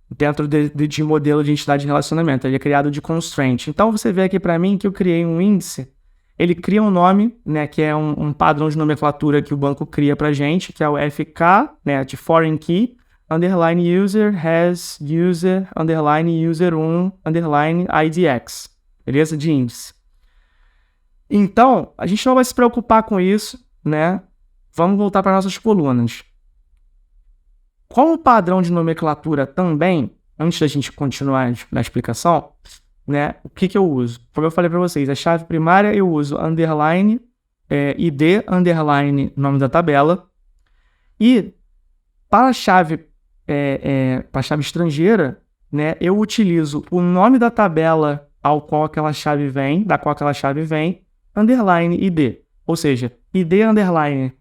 Dentro de modelo de entidade de relacionamento, ele é criado de constraint. Então, você vê aqui para mim que eu criei um índice, ele cria um nome, né, que é um padrão de nomenclatura que o banco cria para gente, que é o FK, né, de Foreign Key, underline user has user, underline user 1, underline IDX, beleza? De índice. Então, a gente não vai se preocupar com isso, né? Vamos voltar para nossas colunas. Como padrão de nomenclatura também, antes da gente continuar na explicação, né? O que eu uso? Como eu falei para vocês, a chave primária eu uso underline, ID, underline, nome da tabela. E para a chave estrangeira, né? Eu utilizo o nome da tabela da qual aquela chave vem, underline ID. Ou seja, id underline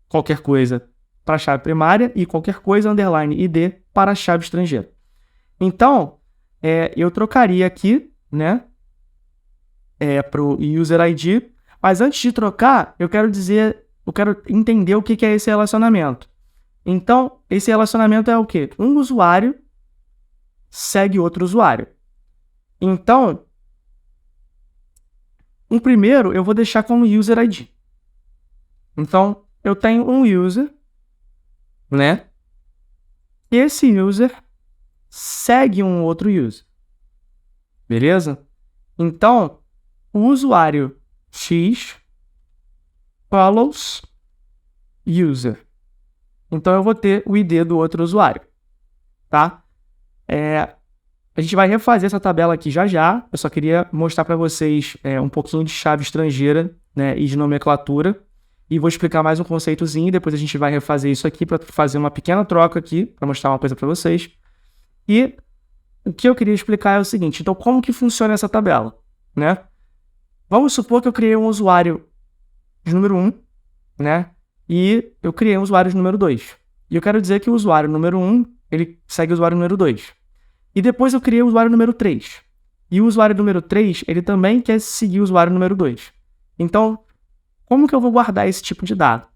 qualquer coisa para a chave primária e qualquer coisa underline id para a chave estrangeira. Então, eu trocaria aqui, né, para o user ID, mas antes de trocar, eu quero entender o que é esse relacionamento. Então, esse relacionamento é o quê? Um usuário segue outro usuário. Então, o primeiro eu vou deixar como user ID. Então, eu tenho um user, né? E esse user segue um outro user. Beleza? Então, o usuário X follows user. Então, eu vou ter o ID do outro usuário, tá? A gente vai refazer essa tabela aqui já. Eu só queria mostrar para vocês um pouquinho de chave estrangeira, né, e de nomenclatura. E vou explicar mais um conceitozinho. Depois a gente vai refazer isso aqui para fazer uma pequena troca aqui, para mostrar uma coisa para vocês. E o que eu queria explicar é o seguinte. Então, como que funciona essa tabela, né? Vamos supor que eu criei um usuário de número 1, né? E eu criei um usuário de número 2. E eu quero dizer que o usuário número 1, ele segue o usuário número 2. E depois eu criei o usuário número 3. E o usuário número 3, ele também quer seguir o usuário número 2. Então, como que eu vou guardar esse tipo de dado?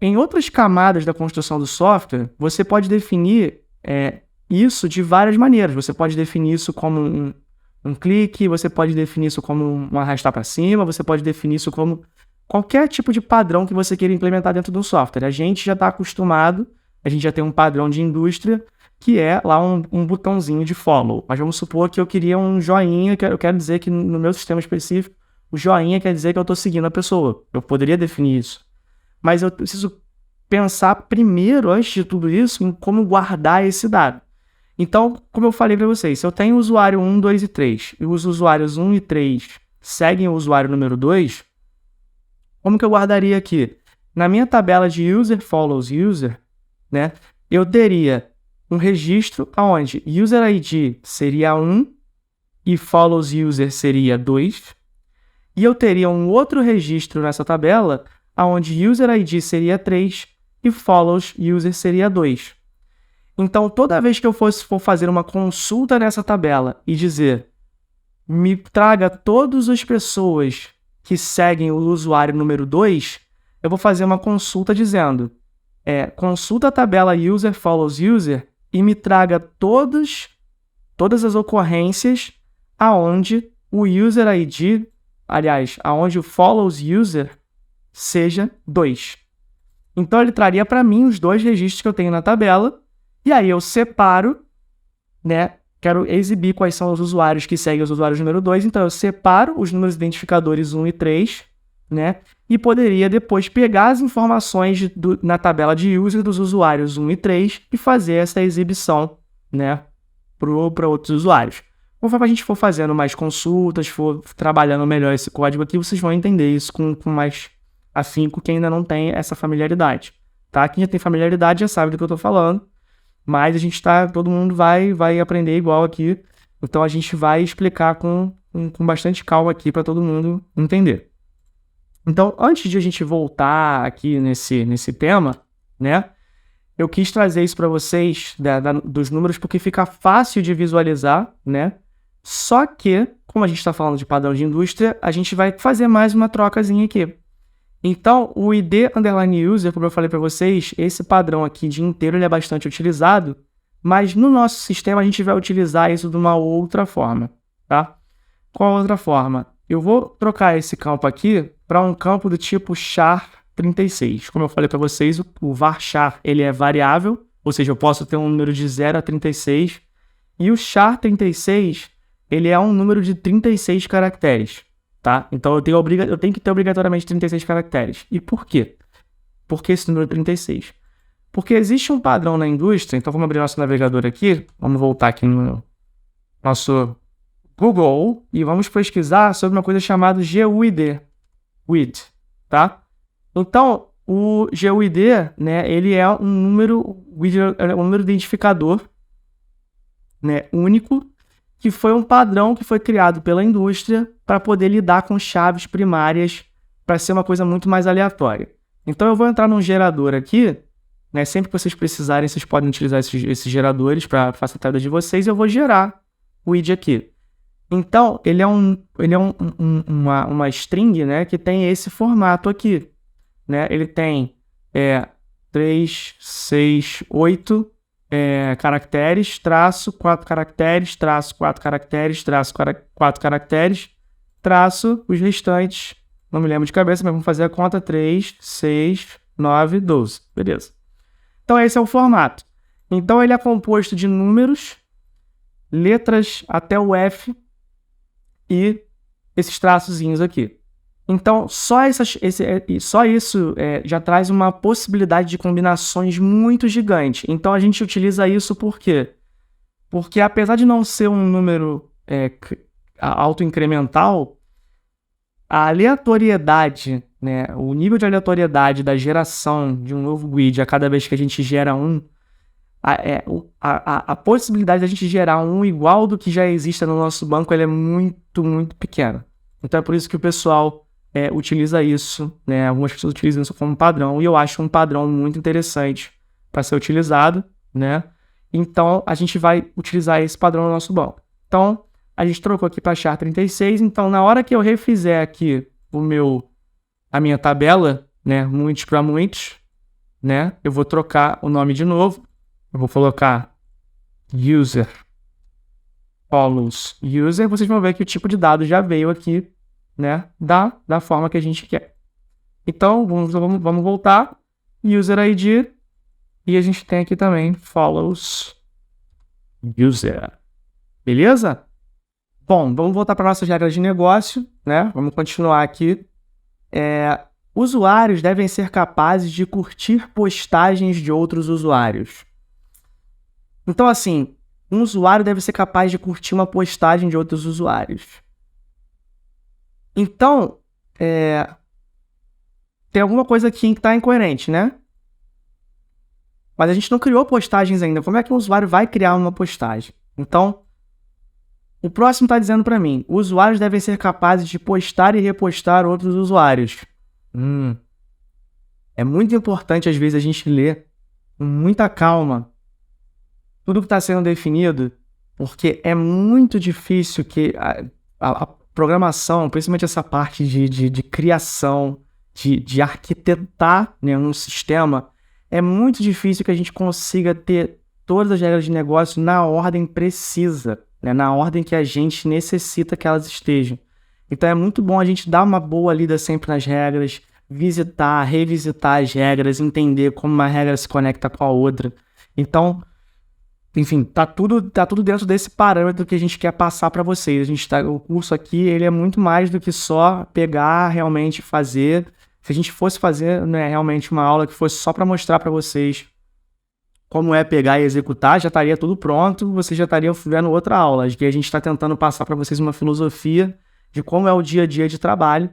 Em outras camadas da construção do software, você pode definir isso de várias maneiras. Você pode definir isso como um clique, você pode definir isso como um arrastar para cima, você pode definir isso como qualquer tipo de padrão que você queira implementar dentro do software. A gente já está acostumado, a gente já tem um padrão de indústria, que é lá um botãozinho de follow. Mas vamos supor que eu queria um joinha, que eu quero dizer que no meu sistema específico, o joinha quer dizer que eu estou seguindo a pessoa. Eu poderia definir isso. Mas eu preciso pensar primeiro, antes de tudo isso, em como guardar esse dado. Então, como eu falei para vocês, se eu tenho o usuário 1, 2 e 3, e os usuários 1 e 3 seguem o usuário número 2, como que eu guardaria aqui? Na minha tabela de user follows user, né, eu teria um registro onde user ID seria 1 e follows user seria 2. E eu teria um outro registro nessa tabela onde user ID seria 3 e follows user seria 2. Então, toda vez que eu for fazer uma consulta nessa tabela e dizer me traga todas as pessoas que seguem o usuário número 2, eu vou fazer uma consulta dizendo consulta a tabela user follows user e me traga todas as ocorrências aonde o user ID, aliás, aonde o follows user seja 2. Então, ele traria para mim os dois registros que eu tenho na tabela, e aí eu separo, né? Quero exibir quais são os usuários que seguem os usuários número 2, então eu separo os números identificadores 1 e 3, né? E poderia depois pegar as informações na tabela de user dos usuários 1 e 3 e fazer essa exibição, né, para outros usuários. Conforme a gente for fazendo mais consultas, for trabalhando melhor esse código aqui, vocês vão entender isso com mais afinco, quem ainda não tem essa familiaridade, tá? Quem já tem familiaridade já sabe do que eu estou falando, mas todo mundo vai aprender igual aqui, então a gente vai explicar com bastante calma aqui para todo mundo entender. Então, antes de a gente voltar aqui nesse tema, né, eu quis trazer isso para vocês dos números porque fica fácil de visualizar, né? Só que, como a gente está falando de padrão de indústria, a gente vai fazer mais uma trocazinha aqui. Então, o ID underline user, como eu falei para vocês, esse padrão aqui de inteiro ele é bastante utilizado, mas no nosso sistema a gente vai utilizar isso de uma outra forma, tá? Qual outra forma? Eu vou trocar esse campo aqui para um campo do tipo char36. Como eu falei para vocês, o varchar ele é variável, ou seja, eu posso ter um número de 0 a 36, e o char36 ele é um número de 36 caracteres, tá? Então eu tenho que ter obrigatoriamente 36 caracteres. E por quê? Por que esse número 36? Porque existe um padrão na indústria, então vamos abrir nosso navegador aqui, vamos voltar aqui no nosso Google e vamos pesquisar sobre uma coisa chamada GUID, tá? Então, o GUID, né, ele é um número identificador, né, único, que foi um padrão que foi criado pela indústria para poder lidar com chaves primárias para ser uma coisa muito mais aleatória. Então eu vou entrar num gerador aqui, né? Sempre que vocês precisarem, vocês podem utilizar esses geradores para facilitar a vida de vocês. Eu vou gerar o id aqui. Então, ele é uma string, né, que tem esse formato aqui, né? Ele tem 3, 6, 8 caracteres, traço, 4 caracteres, traço, 4 caracteres, traço, 4 caracteres, traço, os restantes, não me lembro de cabeça, mas vamos fazer a conta, 3, 6, 9, 12, beleza. Então, esse é o formato. Então, ele é composto de números, letras até o F, e esses traçozinhos aqui. Então, só isso já traz uma possibilidade de combinações muito gigante. Então, a gente utiliza isso por quê? Porque apesar de não ser um número autoincremental, a aleatoriedade, né, o nível de aleatoriedade da geração de um novo grid a cada vez que a gente gera um, a possibilidade de a gente gerar um igual do que já existe no nosso banco, ele é muito, muito pequena. Então é por isso que o pessoal utiliza isso, né? Algumas pessoas utilizam isso como padrão, e eu acho um padrão muito interessante para ser utilizado, né? Então a gente vai utilizar esse padrão no nosso banco. Então a gente trocou aqui para char36, então na hora que eu refizer aqui a minha tabela, né, muitos para muitos, né? Eu vou trocar o nome de novo. Eu vou colocar user follows user. Vocês vão ver que o tipo de dado já veio aqui, né? Da forma que a gente quer. Então, vamos voltar. User ID. E a gente tem aqui também follows user. Beleza? Bom, vamos voltar para nossas regras de negócio, né? Vamos continuar aqui. Usuários devem ser capazes de curtir postagens de outros usuários. Então, assim, um usuário deve ser capaz de curtir uma postagem de outros usuários. Então, tem alguma coisa aqui que está incoerente, né? Mas a gente não criou postagens ainda. Como é que um usuário vai criar uma postagem? Então, o próximo está dizendo para mim, usuários devem ser capazes de postar e repostar outros usuários. É muito importante, às vezes, a gente ler com muita calma tudo que está sendo definido, porque é muito difícil que a programação, principalmente essa parte de criação, de arquitetar, né, um sistema, é muito difícil que a gente consiga ter todas as regras de negócio na ordem precisa, né, na ordem que a gente necessita que elas estejam. Então é muito bom a gente dar uma boa lida sempre nas regras, visitar, revisitar as regras, entender como uma regra se conecta com a outra. Então, enfim, tá tudo dentro desse parâmetro que a gente quer passar para vocês. O curso aqui, ele é muito mais do que só pegar, realmente fazer. Se a gente fosse fazer, né, realmente uma aula que fosse só para mostrar para vocês como é pegar e executar, já estaria tudo pronto, vocês já estariam vendo outra aula. Aqui a gente está tentando passar para vocês uma filosofia de como é o dia a dia de trabalho,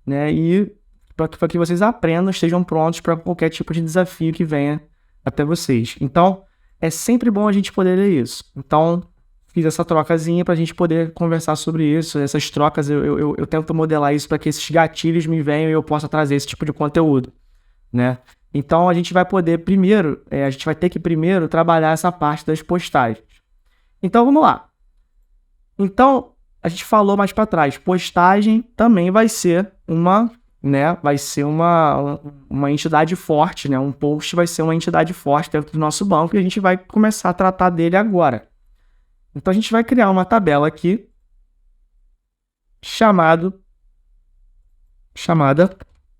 né, e para que vocês aprendam, estejam prontos para qualquer tipo de desafio que venha até vocês. Então, é sempre bom a gente poder ler isso. Então, fiz essa trocazinha para a gente poder conversar sobre isso. Essas trocas, eu tento modelar isso para que esses gatilhos me venham e eu possa trazer esse tipo de conteúdo, né? Então, a gente vai poder primeiro, a gente vai ter que primeiro trabalhar essa parte das postagens. Então, vamos lá. Então, a gente falou mais para trás. Postagem também vai ser uma entidade forte, né? Um post vai ser uma entidade forte dentro do nosso banco e a gente vai começar a tratar dele agora. Então, a gente vai criar uma tabela aqui chamada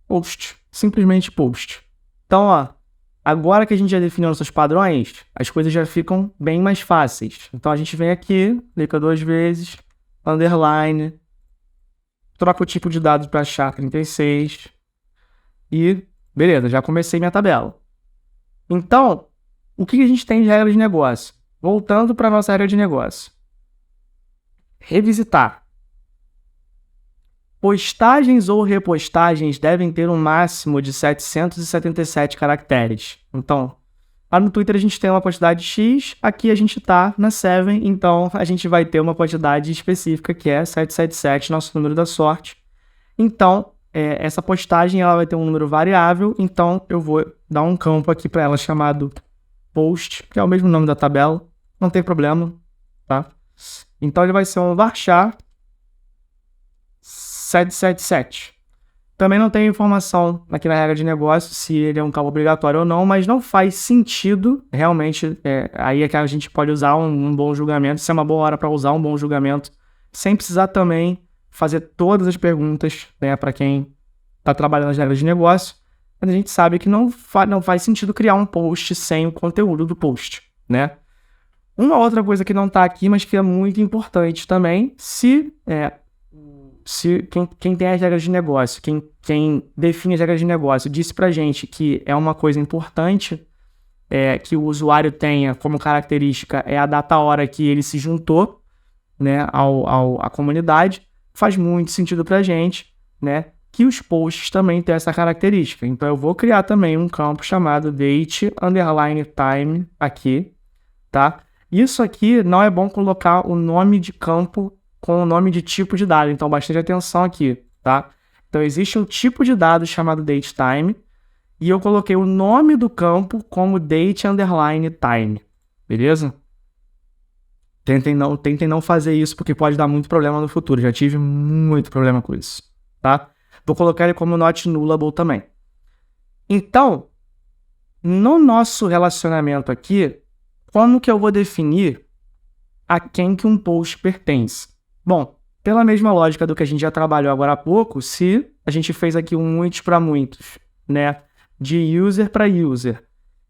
post, simplesmente post. Então, agora que a gente já definiu nossos padrões, as coisas já ficam bem mais fáceis. Então, a gente vem aqui, clica 2 vezes, underline, troca o tipo de dados para char36 e beleza, já comecei minha tabela. Então, o que a gente tem de regra de negócio? Voltando para a nossa regra de negócio. Revisitar. Postagens ou repostagens devem ter um máximo de 777 caracteres. Então, lá no Twitter a gente tem uma quantidade X, aqui a gente está na 7, então a gente vai ter uma quantidade específica que é 777, nosso número da sorte. Então, essa postagem ela vai ter um número variável, então eu vou dar um campo aqui para ela chamado post, que é o mesmo nome da tabela, não tem problema, tá? Então ele vai ser um varchar 777. Também não tem informação aqui na regra de negócio se ele é um campo obrigatório ou não, mas não faz sentido, realmente, aí é que a gente pode usar um bom julgamento, isso é uma boa hora para usar um bom julgamento, sem precisar também fazer todas as perguntas, né, para quem está trabalhando nas regras de negócio, mas a gente sabe que não faz sentido criar um post sem o conteúdo do post, né? Uma outra coisa que não está aqui, mas que é muito importante também, quem tem as regras de negócio, quem define as regras de negócio, disse pra gente que é uma coisa importante que o usuário tenha como característica a data-hora que ele se juntou, né, à comunidade, faz muito sentido pra gente, né, que os posts também têm essa característica. Então eu vou criar também um campo chamado date_time aqui, tá? Isso aqui não é bom colocar o nome de campo com o nome de tipo de dado, então bastante atenção aqui, tá? Então existe um tipo de dado chamado datetime e eu coloquei o nome do campo como date_time, beleza? Tentem não fazer isso porque pode dar muito problema no futuro, já tive muito problema com isso, tá? Vou colocar ele como not nullable também. Então, no nosso relacionamento aqui, como que eu vou definir a quem que um post pertence? Bom, pela mesma lógica do que a gente já trabalhou agora há pouco, se a gente fez aqui um muitos para muitos, né, de user para user,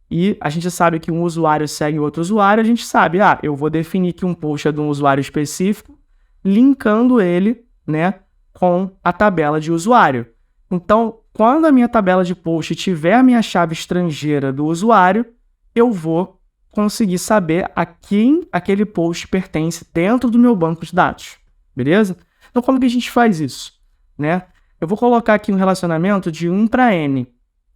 e a gente sabe que um usuário segue outro usuário, a gente sabe, eu vou definir que um post é de um usuário específico, linkando ele, né, com a tabela de usuário. Então, quando a minha tabela de post tiver a minha chave estrangeira do usuário, eu vou conseguir saber a quem aquele post pertence dentro do meu banco de dados, beleza? Então, como que a gente faz isso, né? Eu vou colocar aqui um relacionamento de 1 para n,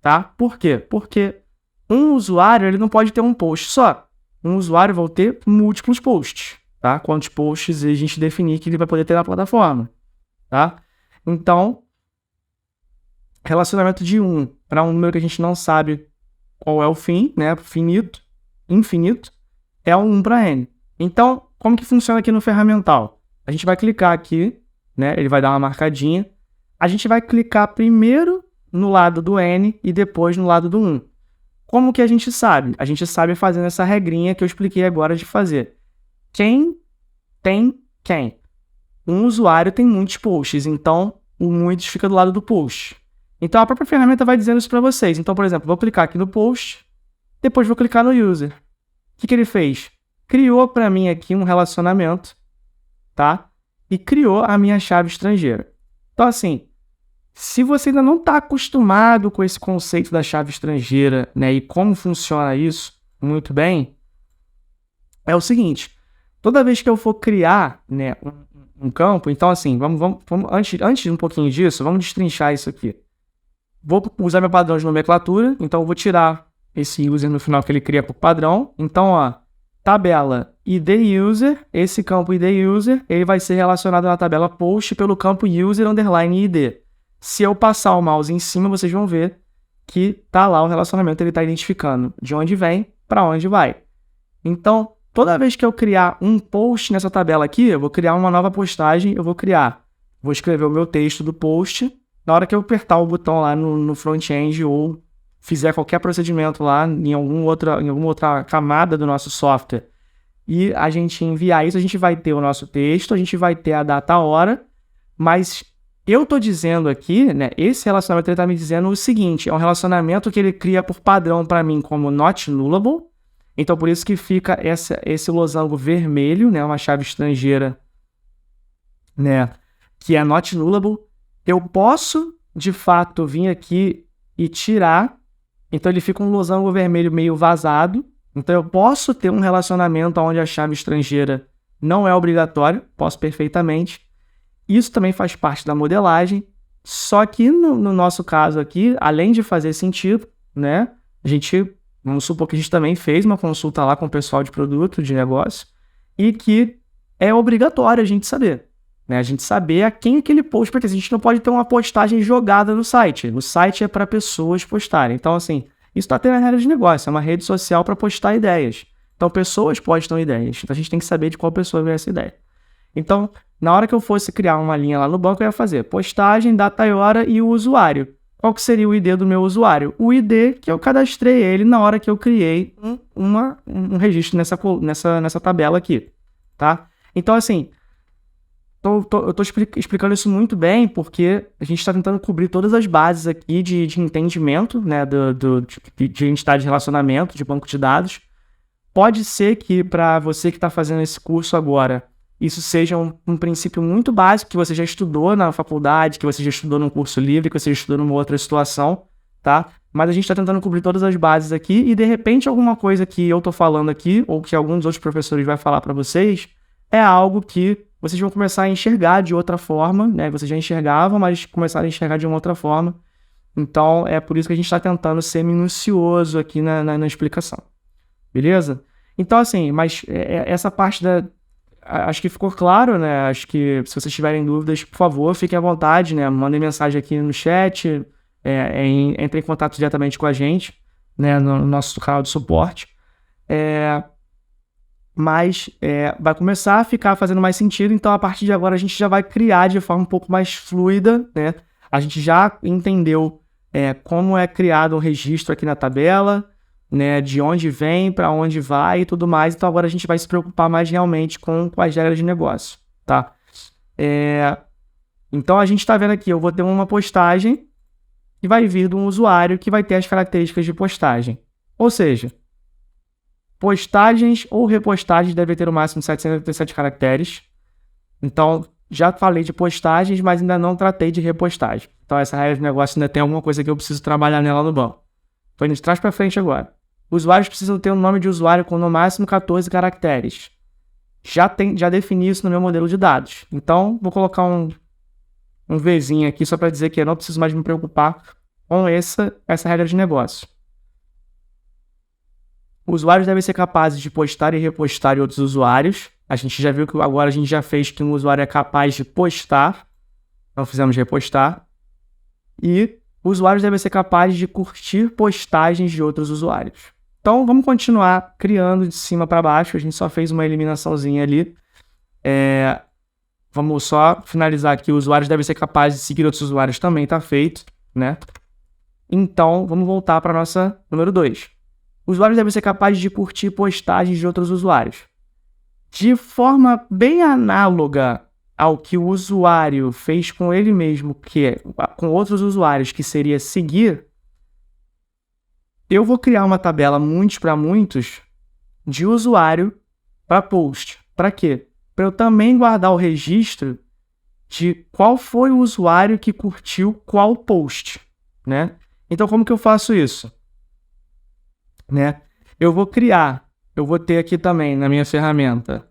tá? Por quê? Porque um usuário ele não pode ter um post só. Um usuário vai ter múltiplos posts, tá? Quantos posts a gente definir que ele vai poder ter na plataforma, tá? Então, relacionamento de 1 para um número que a gente não sabe qual é o fim, né? Infinito, é o 1 para n. Então, como que funciona aqui no ferramental? A gente vai clicar aqui, né? Ele vai dar uma marcadinha. A gente vai clicar primeiro no lado do n e depois no lado do 1. Como que a gente sabe? A gente sabe fazendo essa regrinha que eu expliquei agora de fazer. Quem tem quem? Um usuário tem muitos posts, então o muitos fica do lado do post. Então a própria ferramenta vai dizendo isso para vocês. Então, por exemplo, vou clicar aqui no post, depois vou clicar no user. O que ele fez? Criou para mim aqui um relacionamento, tá? E criou a minha chave estrangeira. Então, assim, se você ainda não está acostumado com esse conceito da chave estrangeira, né, e como funciona isso muito bem, é o seguinte, toda vez que eu for criar, né, um campo, então assim, vamos antes de um pouquinho disso, vamos destrinchar isso aqui. Vou usar meu padrão de nomenclatura, então eu vou tirar esse user no final que ele cria por padrão. Então, ó, tabela id user, esse campo id user, ele vai ser relacionado na tabela post pelo campo user_id. Se eu passar o mouse em cima, vocês vão ver que tá lá o relacionamento, ele está identificando de onde vem para onde vai. Então, toda vez que eu criar um post nessa tabela aqui, eu vou criar uma nova postagem, vou escrever o meu texto do post. Na hora que eu apertar o botão lá no front-end ou fizer qualquer procedimento lá em alguma outra camada do nosso software e a gente enviar isso, a gente vai ter o nosso texto, a gente vai ter a data, a hora, mas eu estou dizendo aqui, né, esse relacionamento ele está me dizendo o seguinte, é um relacionamento que ele cria por padrão para mim como not nullable, então por isso que fica esse losango vermelho, né, uma chave estrangeira, né, que é not nullable. Eu posso, de fato, vir aqui e tirar, então ele fica um losango vermelho meio vazado, então eu posso ter um relacionamento onde a chave estrangeira não é obrigatória, posso perfeitamente. Isso também faz parte da modelagem, só que no nosso caso aqui, além de fazer sentido, né, vamos supor que a gente também fez uma consulta lá com o pessoal de produto, de negócio, e que é obrigatório a gente saber. né? A gente saber a quem aquele post pertence. A gente não pode ter uma postagem jogada no site. O site é para pessoas postarem. Então, assim, isso está tendo a regra de negócio. É uma rede social para postar ideias. Então, pessoas postam ideias. Então, a gente tem que saber de qual pessoa veio essa ideia. Então, na hora que eu fosse criar uma linha lá no banco, eu ia fazer postagem, data e hora e o usuário. Qual que seria o ID do meu usuário? O ID que eu cadastrei ele na hora que eu criei um registro nessa tabela aqui, tá? Então, assim, eu tô explicando isso muito bem porque a gente está tentando cobrir todas as bases aqui de entendimento, né, de entidade de relacionamento, de banco de dados. Pode ser que para você que está fazendo esse curso agora, isso seja um princípio muito básico que você já estudou na faculdade, que você já estudou num curso livre, que você já estudou numa outra situação, tá? Mas a gente está tentando cobrir todas as bases aqui e, de repente, alguma coisa que eu tô falando aqui ou que algum dos outros professores vai falar para vocês é algo que vocês vão começar a enxergar de outra forma, né? Vocês já enxergavam, mas começaram a enxergar de uma outra forma. Então, é por isso que a gente está tentando ser minucioso aqui na explicação. Beleza? Então, assim, mas essa parte acho que ficou claro, né? Acho que se vocês tiverem dúvidas, por favor, fiquem à vontade, né? Mandem mensagem aqui no chat, entrem em contato diretamente com a gente, né? No nosso canal de suporte. Mas vai começar a ficar fazendo mais sentido, então a partir de agora a gente já vai criar de forma um pouco mais fluida, né? A gente já entendeu como é criado um registro aqui na tabela, né, de onde vem, para onde vai e tudo mais. Então agora a gente vai se preocupar mais realmente com as regras de negócio, tá? Então a gente está vendo aqui, eu vou ter uma postagem que vai vir de um usuário que vai ter as características de postagem. Ou seja, postagens ou repostagens devem ter o máximo de 787 caracteres. Então, já falei de postagens, mas ainda não tratei de repostagem. Então essa regra de negócio ainda tem alguma coisa que eu preciso trabalhar nela no banco. Estou indo de trás para frente agora. Usuários precisam ter um nome de usuário com no máximo 14 caracteres. Já defini isso no meu modelo de dados. Então, vou colocar um Vzinho aqui só para dizer que eu não preciso mais me preocupar com essa regra de negócio. Usuários devem ser capazes de postar e repostar em outros usuários. A gente já viu que agora a gente já fez que um usuário é capaz de postar. Não fizemos repostar. E usuários devem ser capazes de curtir postagens de outros usuários. Então, vamos continuar criando de cima para baixo. A gente só fez uma eliminaçãozinha ali. Vamos só finalizar aqui. Usuários devem ser capazes de seguir outros usuários também, tá feito, né? Então, vamos voltar para a nossa número 2. Usuários devem ser capazes de curtir postagens de outros usuários. De forma bem análoga ao que o usuário fez com ele mesmo, com outros usuários, que seria seguir, eu vou criar uma tabela muitos para muitos de usuário para post. Para quê? Para eu também guardar o registro de qual foi o usuário que curtiu qual post, né? Então, como que eu faço isso? Né? Eu vou ter aqui também na minha ferramenta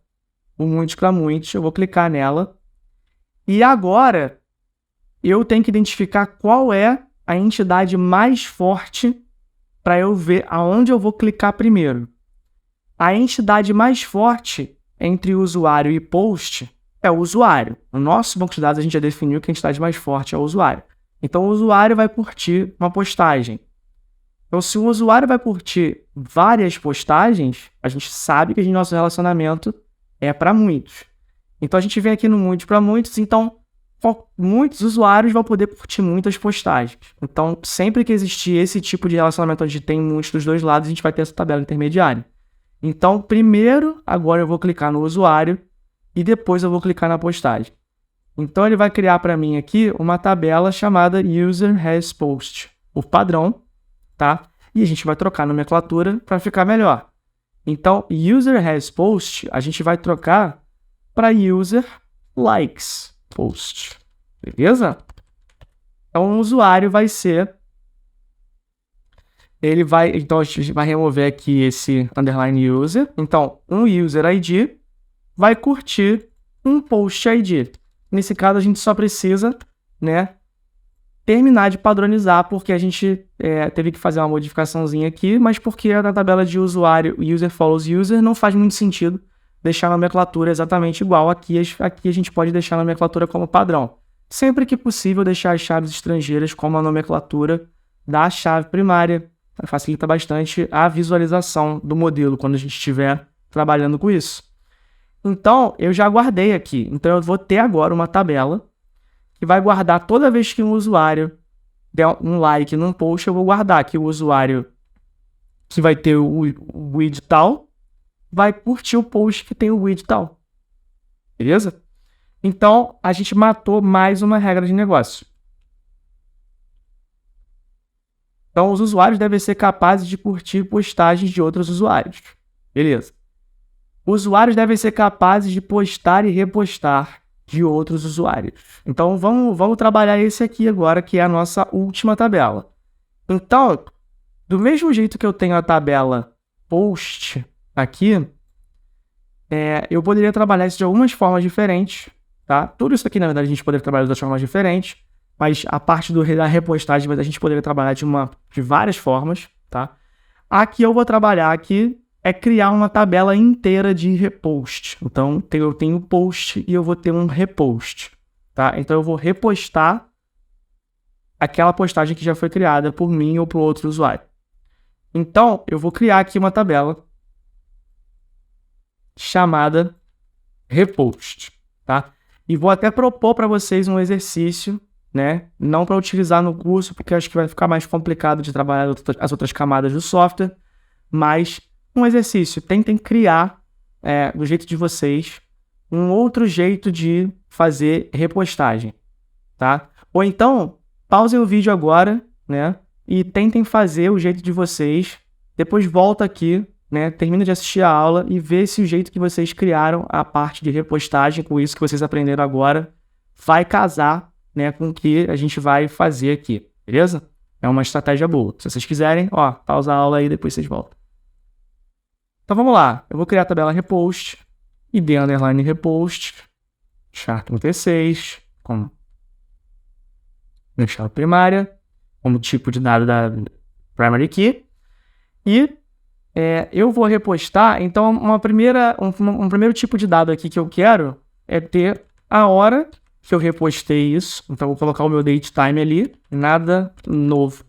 o muitos para muitos, eu vou clicar nela. E agora, eu tenho que identificar qual é a entidade mais forte para eu ver aonde eu vou clicar primeiro. A entidade mais forte entre usuário e post é o usuário. No nosso banco de dados, a gente já definiu que a entidade mais forte é o usuário. Então, o usuário vai curtir uma postagem. Então, se o usuário vai curtir várias postagens, a gente sabe que o nosso relacionamento é para muitos. Então, a gente vem aqui no muitos para muitos, então muitos usuários vão poder curtir muitas postagens. Então, sempre que existir esse tipo de relacionamento onde tem muitos dos dois lados, a gente vai ter essa tabela intermediária. Então, primeiro, agora eu vou clicar no usuário e depois eu vou clicar na postagem. Então, ele vai criar para mim aqui uma tabela chamada User Has Post, o padrão, tá? E a gente vai trocar a nomenclatura para ficar melhor. Então, User Has Post, a gente vai trocar para User Likes Post. Beleza? Então, o usuário vai ser... Então, a gente vai remover aqui esse underline user. Então, um user ID vai curtir um post ID. Nesse caso, a gente só precisa, né, terminar de padronizar, porque a gente teve que fazer uma modificaçãozinha aqui, mas porque na tabela de usuário, user follows user, não faz muito sentido deixar a nomenclatura exatamente igual. Aqui a gente pode deixar a nomenclatura como padrão. Sempre que possível, deixar as chaves estrangeiras como a nomenclatura da chave primária. Facilita bastante a visualização do modelo quando a gente estiver trabalhando com isso. Então, eu já guardei aqui. Então, eu vou ter agora uma tabela que vai guardar toda vez que um usuário der um like num post, eu vou guardar aqui o usuário que vai ter o widget tal, vai curtir o post que tem o widget tal. Beleza? Então, a gente matou mais uma regra de negócio. Então, os usuários devem ser capazes de curtir postagens de outros usuários. Beleza. Usuários devem ser capazes de postar e repostar de outros usuários. Então, vamos trabalhar esse aqui agora, que é a nossa última tabela. Então, do mesmo jeito que eu tenho a tabela post aqui, eu poderia trabalhar isso de algumas formas diferentes, tá? Tudo isso aqui, na verdade, a gente poderia trabalhar de formas diferentes, mas a parte da repostagem a gente poderia trabalhar de várias formas, tá? Aqui eu vou trabalhar aqui criar uma tabela inteira de repost. Então, eu tenho post e eu vou ter um repost, tá? Então, eu vou repostar aquela postagem que já foi criada por mim ou por outro usuário. Então, eu vou criar aqui uma tabela chamada repost, tá? E vou até propor para vocês um exercício, né? Não para utilizar no curso, porque acho que vai ficar mais complicado de trabalhar as outras camadas do software, mas um exercício. Tentem criar, do jeito de vocês, um outro jeito de fazer repostagem, tá? Ou então, pausem o vídeo agora, né? E tentem fazer o jeito de vocês. Depois volta aqui, né? Termina de assistir a aula e vê se o jeito que vocês criaram a parte de repostagem com isso que vocês aprenderam agora vai casar, né, com o que a gente vai fazer aqui, beleza? É uma estratégia boa. Se vocês quiserem, pausa a aula aí e depois vocês voltam. Então vamos lá. Eu vou criar a tabela repost, id underline repost, char36, como chave primária, como tipo de dado da primary key. E eu vou repostar, então um primeiro tipo de dado aqui que eu quero é ter a hora que eu repostei isso. Então eu vou colocar o meu datetime ali, nada novo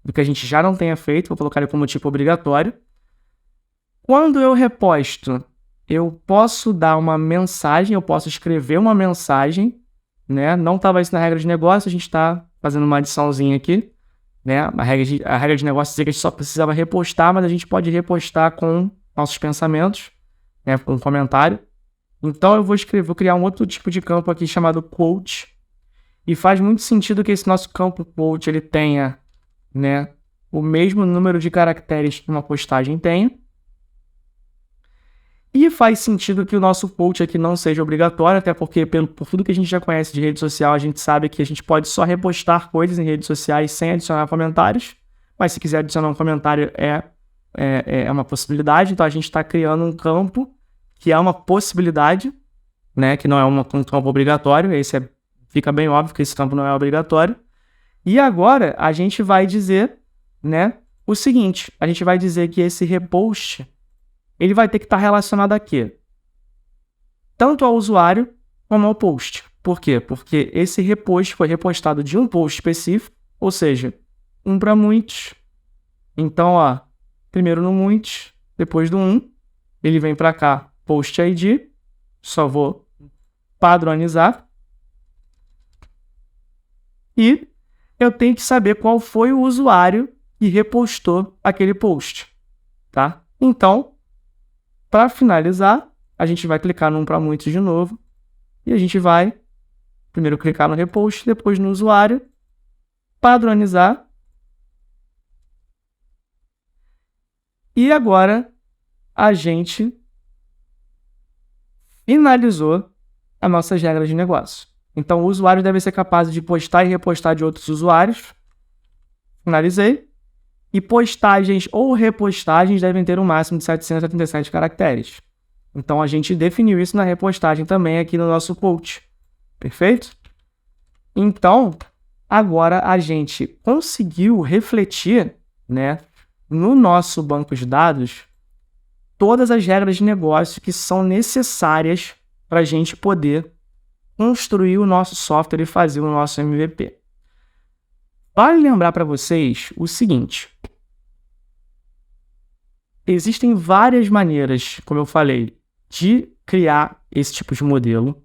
do que a gente já não tenha feito, vou colocar ele como tipo obrigatório. Quando eu reposto, eu posso dar uma mensagem, eu posso escrever uma mensagem, né? Não estava isso na regra de negócio, a gente está fazendo uma adiçãozinha aqui, né? A regra de negócio dizia que a gente só precisava repostar, mas a gente pode repostar com nossos pensamentos, né? Com um comentário. Então eu vou criar um outro tipo de campo aqui chamado quote, e faz muito sentido que esse nosso campo quote ele tenha, né, o mesmo número de caracteres que uma postagem tenha. E faz sentido que o nosso quote aqui não seja obrigatório, até porque por tudo que a gente já conhece de rede social, a gente sabe que a gente pode só repostar coisas em redes sociais sem adicionar comentários, mas se quiser adicionar um comentário é uma possibilidade, então a gente está criando um campo que é uma possibilidade, né, que não é um campo obrigatório, fica bem óbvio que esse campo não é obrigatório. E agora a gente vai dizer, né, o seguinte, a gente vai dizer que esse repost ele vai ter que estar relacionado a quê? Tanto ao usuário como ao post. Por quê? Porque esse repost foi repostado de um post específico, ou seja, um para muitos. Então, primeiro no muitos, depois do ele vem para cá, post ID, só vou padronizar. E eu tenho que saber qual foi o usuário que repostou aquele post, tá? Então, para finalizar, a gente vai clicar no para muitos de novo e a gente vai primeiro clicar no repost, depois no usuário, padronizar. E agora a gente finalizou as nossas regras de negócio. Então, o usuário deve ser capaz de postar e repostar de outros usuários. Finalizei. E postagens ou repostagens devem ter um máximo de 777 caracteres. Então, a gente definiu isso na repostagem também aqui no nosso quote. Perfeito? Então, agora a gente conseguiu refletir, né, no nosso banco de dados todas as regras de negócio que são necessárias para a gente poder construir o nosso software e fazer o nosso MVP. Vale lembrar para vocês o seguinte: existem várias maneiras, como eu falei, de criar esse tipo de modelo,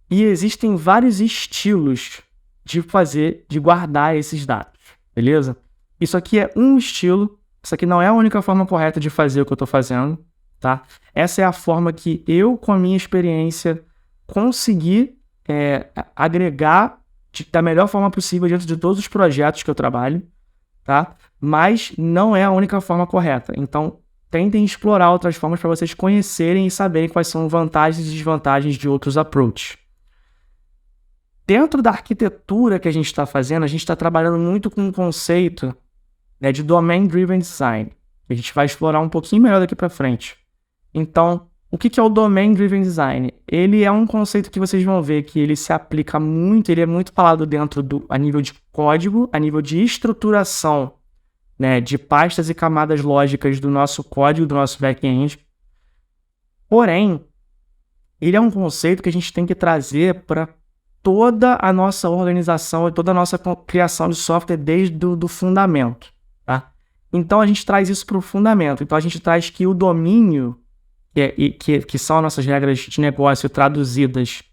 e existem vários estilos de guardar esses dados, beleza? Isso aqui é um estilo, isso aqui não é a única forma correta de fazer o que eu estou fazendo, tá? Essa é a forma que eu, com a minha experiência, consegui agregar da melhor forma possível dentro de todos os projetos que eu trabalho, tá? Mas não é a única forma correta. Então, tentem explorar outras formas para vocês conhecerem e saberem quais são vantagens e desvantagens de outros approaches. Dentro da arquitetura que a gente está fazendo, a gente está trabalhando muito com um conceito, né, de Domain Driven Design, que a gente vai explorar um pouquinho melhor daqui para frente. Então, o que é o Domain Driven Design? Ele é um conceito que vocês vão ver que ele se aplica muito, ele é muito falado a nível de código, a nível de estruturação, né, de pastas e camadas lógicas do nosso código, do nosso back-end. Porém, ele é um conceito que a gente tem que trazer para toda a nossa organização e toda a nossa criação de software desde o fundamento, tá? Então, a gente traz isso para o fundamento. Então, a gente traz que o domínio, que são as nossas regras de negócio traduzidas,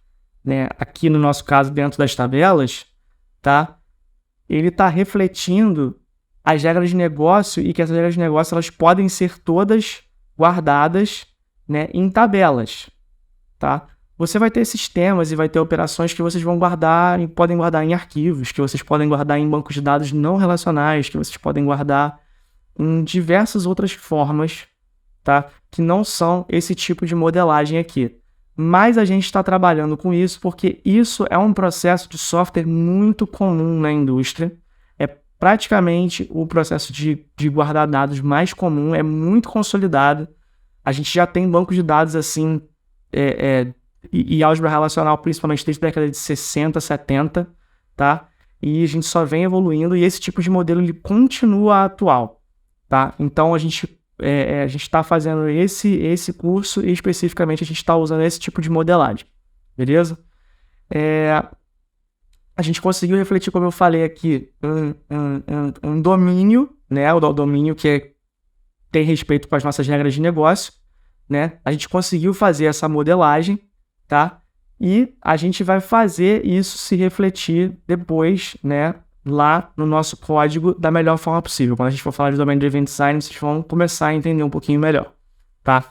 né, aqui no nosso caso dentro das tabelas, tá? Ele está refletindo as regras de negócio e que essas regras de negócio elas podem ser todas guardadas, né, em tabelas, tá? Você vai ter sistemas e vai ter operações que vocês vão guardar e podem guardar em arquivos, que vocês podem guardar em bancos de dados não relacionais, que vocês podem guardar em diversas outras formas, tá? Que não são esse tipo de modelagem aqui. Mas a gente está trabalhando com isso porque isso é um processo de software muito comum na indústria. É praticamente o processo de guardar dados mais comum, é muito consolidado. A gente já tem bancos de dados assim, e álgebra relacional, principalmente desde a década de 60, 70, tá? E a gente só vem evoluindo e esse tipo de modelo ele continua atual, tá? Então a gente está fazendo esse curso e especificamente a gente está usando esse tipo de modelagem, beleza? A gente conseguiu refletir, como eu falei aqui, um domínio, né? O domínio que tem respeito com as nossas regras de negócio, né? A gente conseguiu fazer essa modelagem, tá? E a gente vai fazer isso se refletir depois, né, lá no nosso código da melhor forma possível. Quando a gente for falar de Domain Driven Design, vocês vão começar a entender um pouquinho melhor, tá?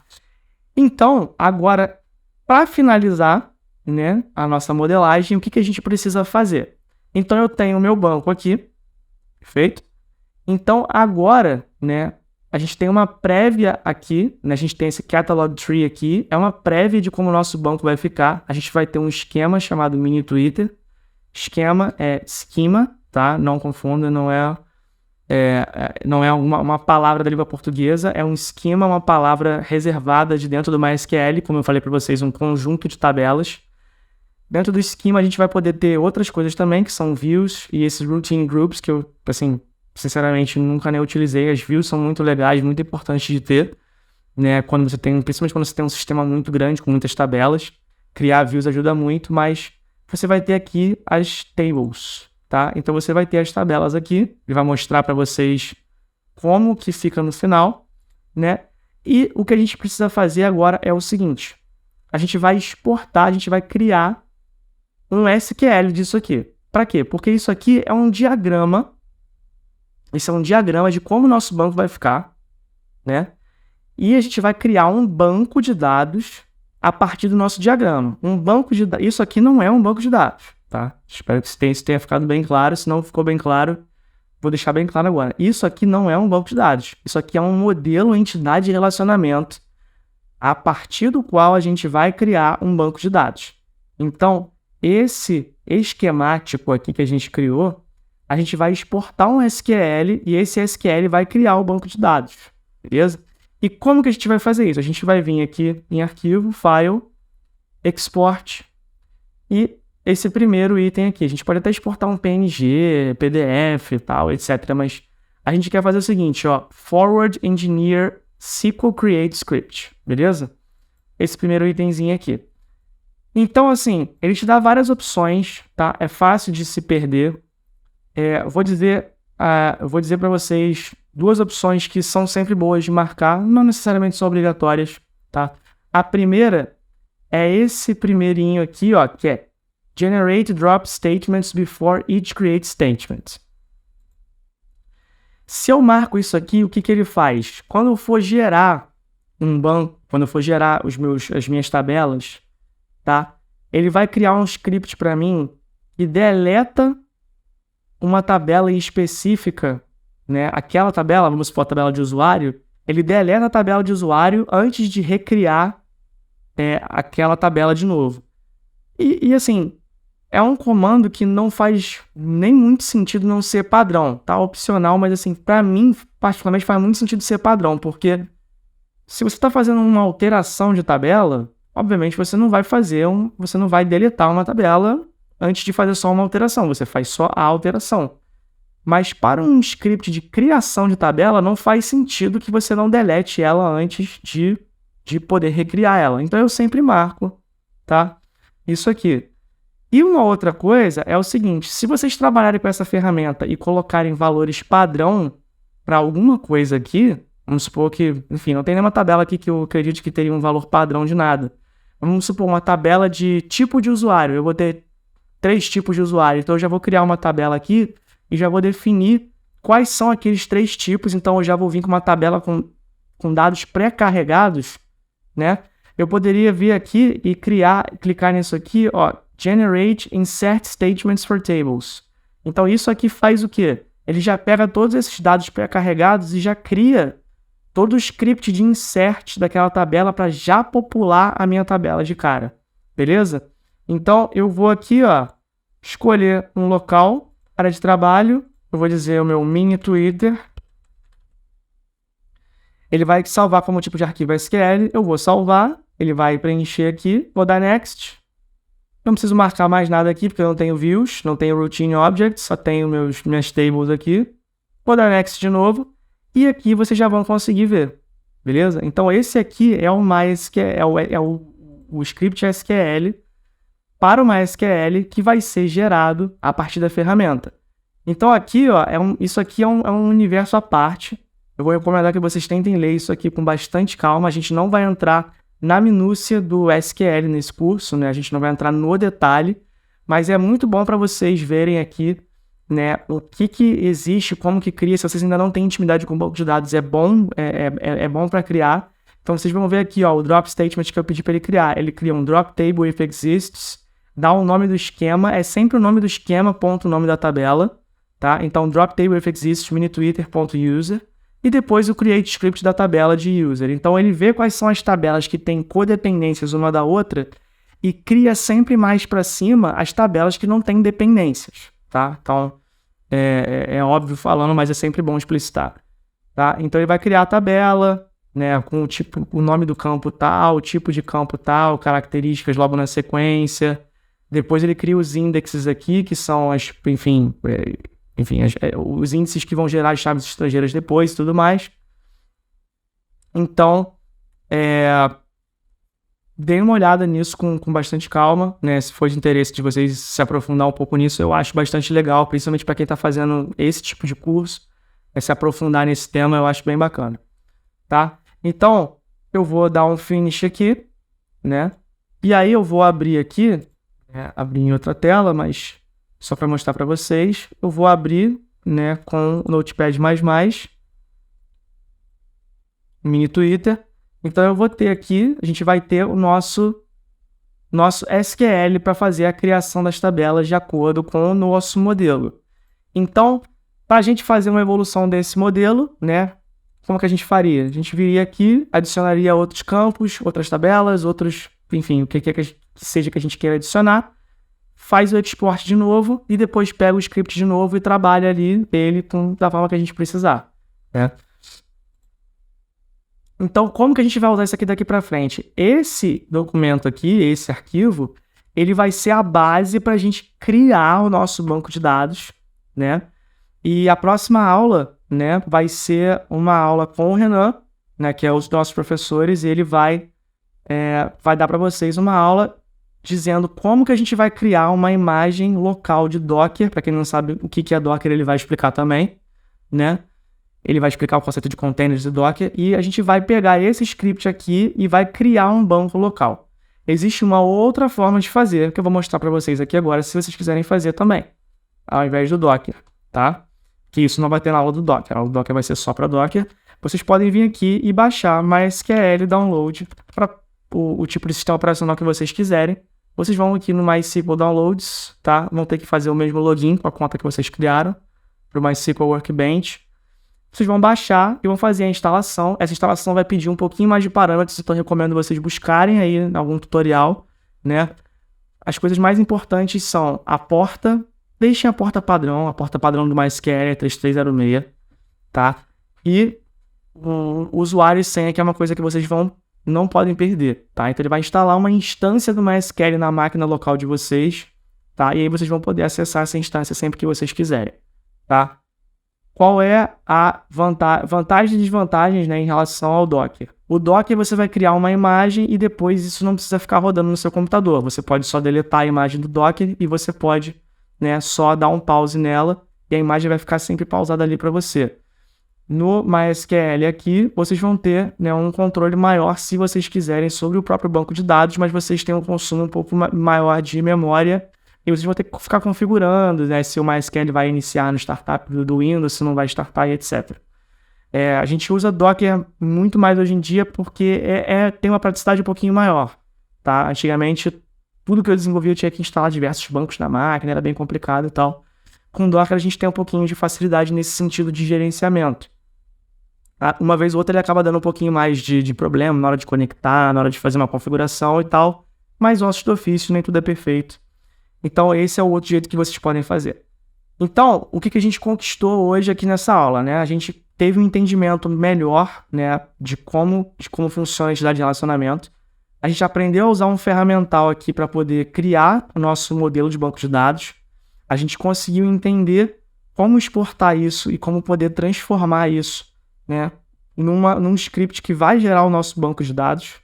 Então, agora, para finalizar, né, a nossa modelagem, o que a gente precisa fazer? Então, eu tenho o meu banco aqui, perfeito? Então, agora, né, a gente tem uma prévia aqui, né? A gente tem esse catalog tree aqui, é uma prévia de como o nosso banco vai ficar. A gente vai ter um esquema chamado mini Twitter. Esquema é schema, tá? Não confunda, não é uma palavra da língua portuguesa, é um esquema, uma palavra reservada de dentro do MySQL, como eu falei para vocês, um conjunto de tabelas. Dentro do esquema a gente vai poder ter outras coisas também, que são views e esses routine groups, que eu, assim, sinceramente, nunca nem utilizei. As views são muito legais, muito importantes de ter, né? Principalmente quando você tem um sistema muito grande, com muitas tabelas. Criar views ajuda muito, mas você vai ter aqui as tables, tá? Então você vai ter as tabelas aqui, ele vai mostrar para vocês como que fica no final, né? E o que a gente precisa fazer agora é o seguinte: a gente vai exportar, a gente vai criar um SQL disso aqui. Para quê? Porque isso aqui é um diagrama. Esse é um diagrama de como o nosso banco vai ficar, né? E a gente vai criar um banco de dados a partir do nosso diagrama. Um banco de dados. Isso aqui não é um banco de dados, tá? Espero que isso tenha ficado bem claro. Se não ficou bem claro, vou deixar bem claro agora. Isso aqui não é um banco de dados. Isso aqui é um modelo entidade de relacionamento a partir do qual a gente vai criar um banco de dados. Então, esse esquemático aqui que a gente criou, a gente vai exportar um SQL e esse SQL vai criar o banco de dados, beleza? E como que a gente vai fazer isso? A gente vai vir aqui em arquivo, file, export e esse primeiro item aqui. A gente pode até exportar um PNG, PDF e tal, etc. Mas a gente quer fazer o seguinte, ó, forward engineer SQL Create Script, beleza? Esse primeiro itemzinho aqui. Então, assim, ele te dá várias opções, tá? É fácil de se perder. Eu vou dizer para vocês duas opções que são sempre boas de marcar, não necessariamente são obrigatórias, tá? A primeira é esse primeirinho aqui, ó, que é Generate Drop Statements Before Each Create Statement. Se eu marco isso aqui, o que ele faz? Quando eu for gerar um banco, quando eu for gerar as minhas tabelas, tá? Ele vai criar um script para mim que deleta uma tabela específica, né? Aquela tabela, vamos supor a tabela de usuário, ele deleta a tabela de usuário antes de recriar aquela tabela de novo. E assim, é um comando que não faz nem muito sentido não ser padrão, tá? Opcional, mas assim, para mim, particularmente, faz muito sentido ser padrão, porque se você está fazendo uma alteração de tabela, obviamente você não vai deletar uma tabela antes de fazer só uma alteração, você faz só a alteração. Mas para um script de criação de tabela, não faz sentido que você não delete ela antes de poder recriar ela. Então eu sempre marco, tá? Isso aqui. E uma outra coisa é o seguinte, se vocês trabalharem com essa ferramenta e colocarem valores padrão para alguma coisa aqui, vamos supor que, enfim, não tem nenhuma tabela aqui que eu acredite que teria um valor padrão de nada. Vamos supor uma tabela de tipo de usuário, eu vou ter 3 tipos de usuário, então eu já vou criar uma tabela aqui e já vou definir quais são aqueles 3 tipos, então eu já vou vir com uma tabela com dados pré-carregados, né? Eu poderia vir aqui e clicar nisso aqui, ó, Generate Insert Statements for Tables. Então isso aqui faz o quê? Ele já pega todos esses dados pré-carregados e já cria todo o script de insert daquela tabela para já popular a minha tabela de cara, beleza? Então eu vou aqui, ó, escolher um local, área de trabalho, eu vou dizer o meu mini Twitter. Ele vai salvar como tipo de arquivo SQL, eu vou salvar, ele vai preencher aqui, vou dar next. Não preciso marcar mais nada aqui, porque eu não tenho views, não tenho routine objects, só tenho minhas tables aqui. Vou dar next de novo, e aqui vocês já vão conseguir ver, beleza? Então esse aqui é o MySQL, o script SQL para o MySQL que vai ser gerado a partir da ferramenta. Então aqui, ó, isso aqui é um universo à parte. Eu vou recomendar que vocês tentem ler isso aqui com bastante calma. A gente não vai entrar na minúcia do SQL nesse curso, né? A gente não vai entrar no detalhe, mas é muito bom para vocês verem aqui, né, o que existe, como que cria. Se vocês ainda não têm intimidade com o banco de dados, é bom para criar. Então vocês vão ver aqui, ó, o drop statement que eu pedi para ele criar. Ele cria um drop table if exists, dá o nome do esquema, é sempre o nome do esquema, ponto, o nome da tabela, tá? Então drop table if exists, minitwitter.user. E depois o create script da tabela de user. Então ele vê quais são as tabelas que têm codependências uma da outra e cria sempre mais para cima as tabelas que não têm dependências, tá? Então é óbvio falando, mas é sempre bom explicitar, tá? Então ele vai criar a tabela, né, com o tipo, o nome do campo tal, o tipo de campo tal, características logo na sequência. Depois ele cria os indexes aqui, que são as, enfim, os índices que vão gerar as chaves estrangeiras depois e tudo mais. Então, deem uma olhada nisso com bastante calma, né? Se for de interesse de vocês se aprofundar um pouco nisso, eu acho bastante legal, principalmente para quem está fazendo esse tipo de curso, se aprofundar nesse tema, eu acho bem bacana, tá? Então, eu vou dar um finish aqui, né? E aí eu vou abrir aqui, abrir em outra tela, mas só para mostrar para vocês, eu vou abrir, né, com o Notepad++, mini Twitter. Então eu vou ter aqui, a gente vai ter o nosso SQL para fazer a criação das tabelas de acordo com o nosso modelo. Então, para a gente fazer uma evolução desse modelo, né, como que a gente faria? A gente viria aqui, adicionaria outros campos, outras tabelas, enfim, o que seja que a gente queira adicionar, faz o export de novo e depois pega o script de novo e trabalha ali ele da forma que a gente precisar, né? Então, como que a gente vai usar isso aqui daqui para frente? Esse documento aqui, esse arquivo, ele vai ser a base para a gente criar o nosso banco de dados, né? E a próxima aula, né, vai ser uma aula com o Renan, né, que é os nossos professores, e ele vai dar para vocês uma aula dizendo como que a gente vai criar uma imagem local de Docker. Para quem não sabe o que é Docker, ele vai explicar também, né? Ele vai explicar o conceito de containers de Docker, e a gente vai pegar esse script aqui e vai criar um banco local. Existe uma outra forma de fazer, que eu vou mostrar para vocês aqui agora, se vocês quiserem fazer também, ao invés do Docker, tá? Que isso não vai ter na aula do Docker, a aula do Docker vai ser só para Docker. Vocês podem vir aqui e baixar MySQL Download para o tipo de sistema operacional que vocês quiserem. Vocês vão aqui no MySQL Downloads, tá? Vão ter que fazer o mesmo login com a conta que vocês criaram para o MySQL Workbench. Vocês vão baixar e vão fazer a instalação. Essa instalação vai pedir um pouquinho mais de parâmetros, então eu recomendo vocês buscarem aí em algum tutorial, né? As coisas mais importantes são a porta. Deixem a porta padrão do MySQL é 3306, tá? E o usuário e senha, que é uma coisa que vocês não podem perder, tá? Então ele vai instalar uma instância do MySQL na máquina local de vocês, tá? E aí vocês vão poder acessar essa instância sempre que vocês quiserem, tá? Qual é a vantagens e desvantagens, né, em relação ao Docker? O Docker você vai criar uma imagem e depois isso não precisa ficar rodando no seu computador. Você pode só deletar a imagem do Docker e você pode, né, só dar um pause nela e a imagem vai ficar sempre pausada ali para você. No MySQL aqui, vocês vão ter, né, um controle maior se vocês quiserem sobre o próprio banco de dados, mas vocês têm um consumo um pouco maior de memória e vocês vão ter que ficar configurando, né, se o MySQL vai iniciar no startup do Windows, se não vai startar e etc. A gente usa Docker muito mais hoje em dia porque tem uma praticidade um pouquinho maior, tá? Antigamente, tudo que eu desenvolvia eu tinha que instalar diversos bancos na máquina, era bem complicado e tal. Com Docker a gente tem um pouquinho de facilidade nesse sentido de gerenciamento. Uma vez ou outra ele acaba dando um pouquinho mais de problema na hora de conectar, na hora de fazer uma configuração e tal, mas ossos do ofício, nem tudo é perfeito. Então esse é o outro jeito que vocês podem fazer. Então, o que a gente conquistou hoje aqui nessa aula, né? A gente teve um entendimento melhor, né, de como funciona a entidade de relacionamento. A gente aprendeu a usar um ferramental aqui para poder criar o nosso modelo de banco de dados. A gente conseguiu entender como exportar isso e como poder transformar isso, né, num script que vai gerar o nosso banco de dados,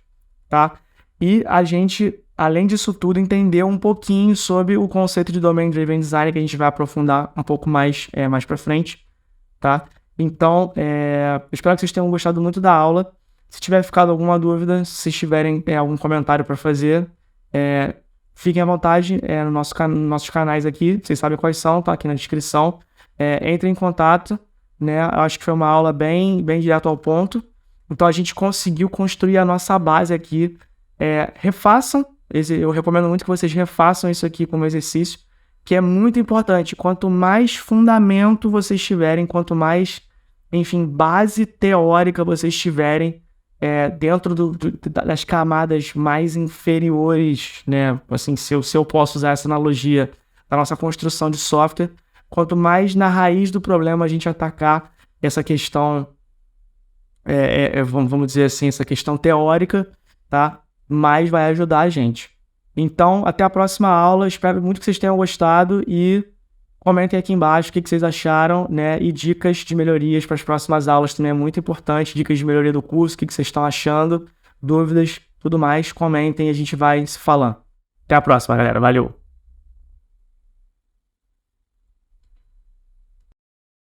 tá? E a gente, além disso tudo, entendeu um pouquinho sobre o conceito de Domain Driven Design, que a gente vai aprofundar um pouco mais para frente, tá? Então, espero que vocês tenham gostado muito da aula. Se tiver ficado alguma dúvida, se vocês tiverem algum comentário para fazer, fiquem à vontade nos nossos canais aqui, vocês sabem quais são, tá aqui na descrição. Entrem em contato, né? Eu acho que foi uma aula bem direto ao ponto. Então a gente conseguiu construir a nossa base aqui. Refaçam, eu recomendo muito que vocês refaçam isso aqui como exercício, que é muito importante. Quanto mais fundamento vocês tiverem, quanto mais, enfim, base teórica vocês tiverem, dentro das camadas mais inferiores, né? Assim, se eu posso usar essa analogia da nossa construção de software, quanto mais na raiz do problema a gente atacar essa questão, vamos dizer assim, essa questão teórica, tá? Mais vai ajudar a gente. Então, até a próxima aula. Espero muito que vocês tenham gostado e comentem aqui embaixo o que vocês acharam, né? E dicas de melhorias para as próximas aulas também é muito importante. Dicas de melhoria do curso, o que vocês estão achando, dúvidas, tudo mais. Comentem e a gente vai se falando. Até a próxima, galera. Valeu!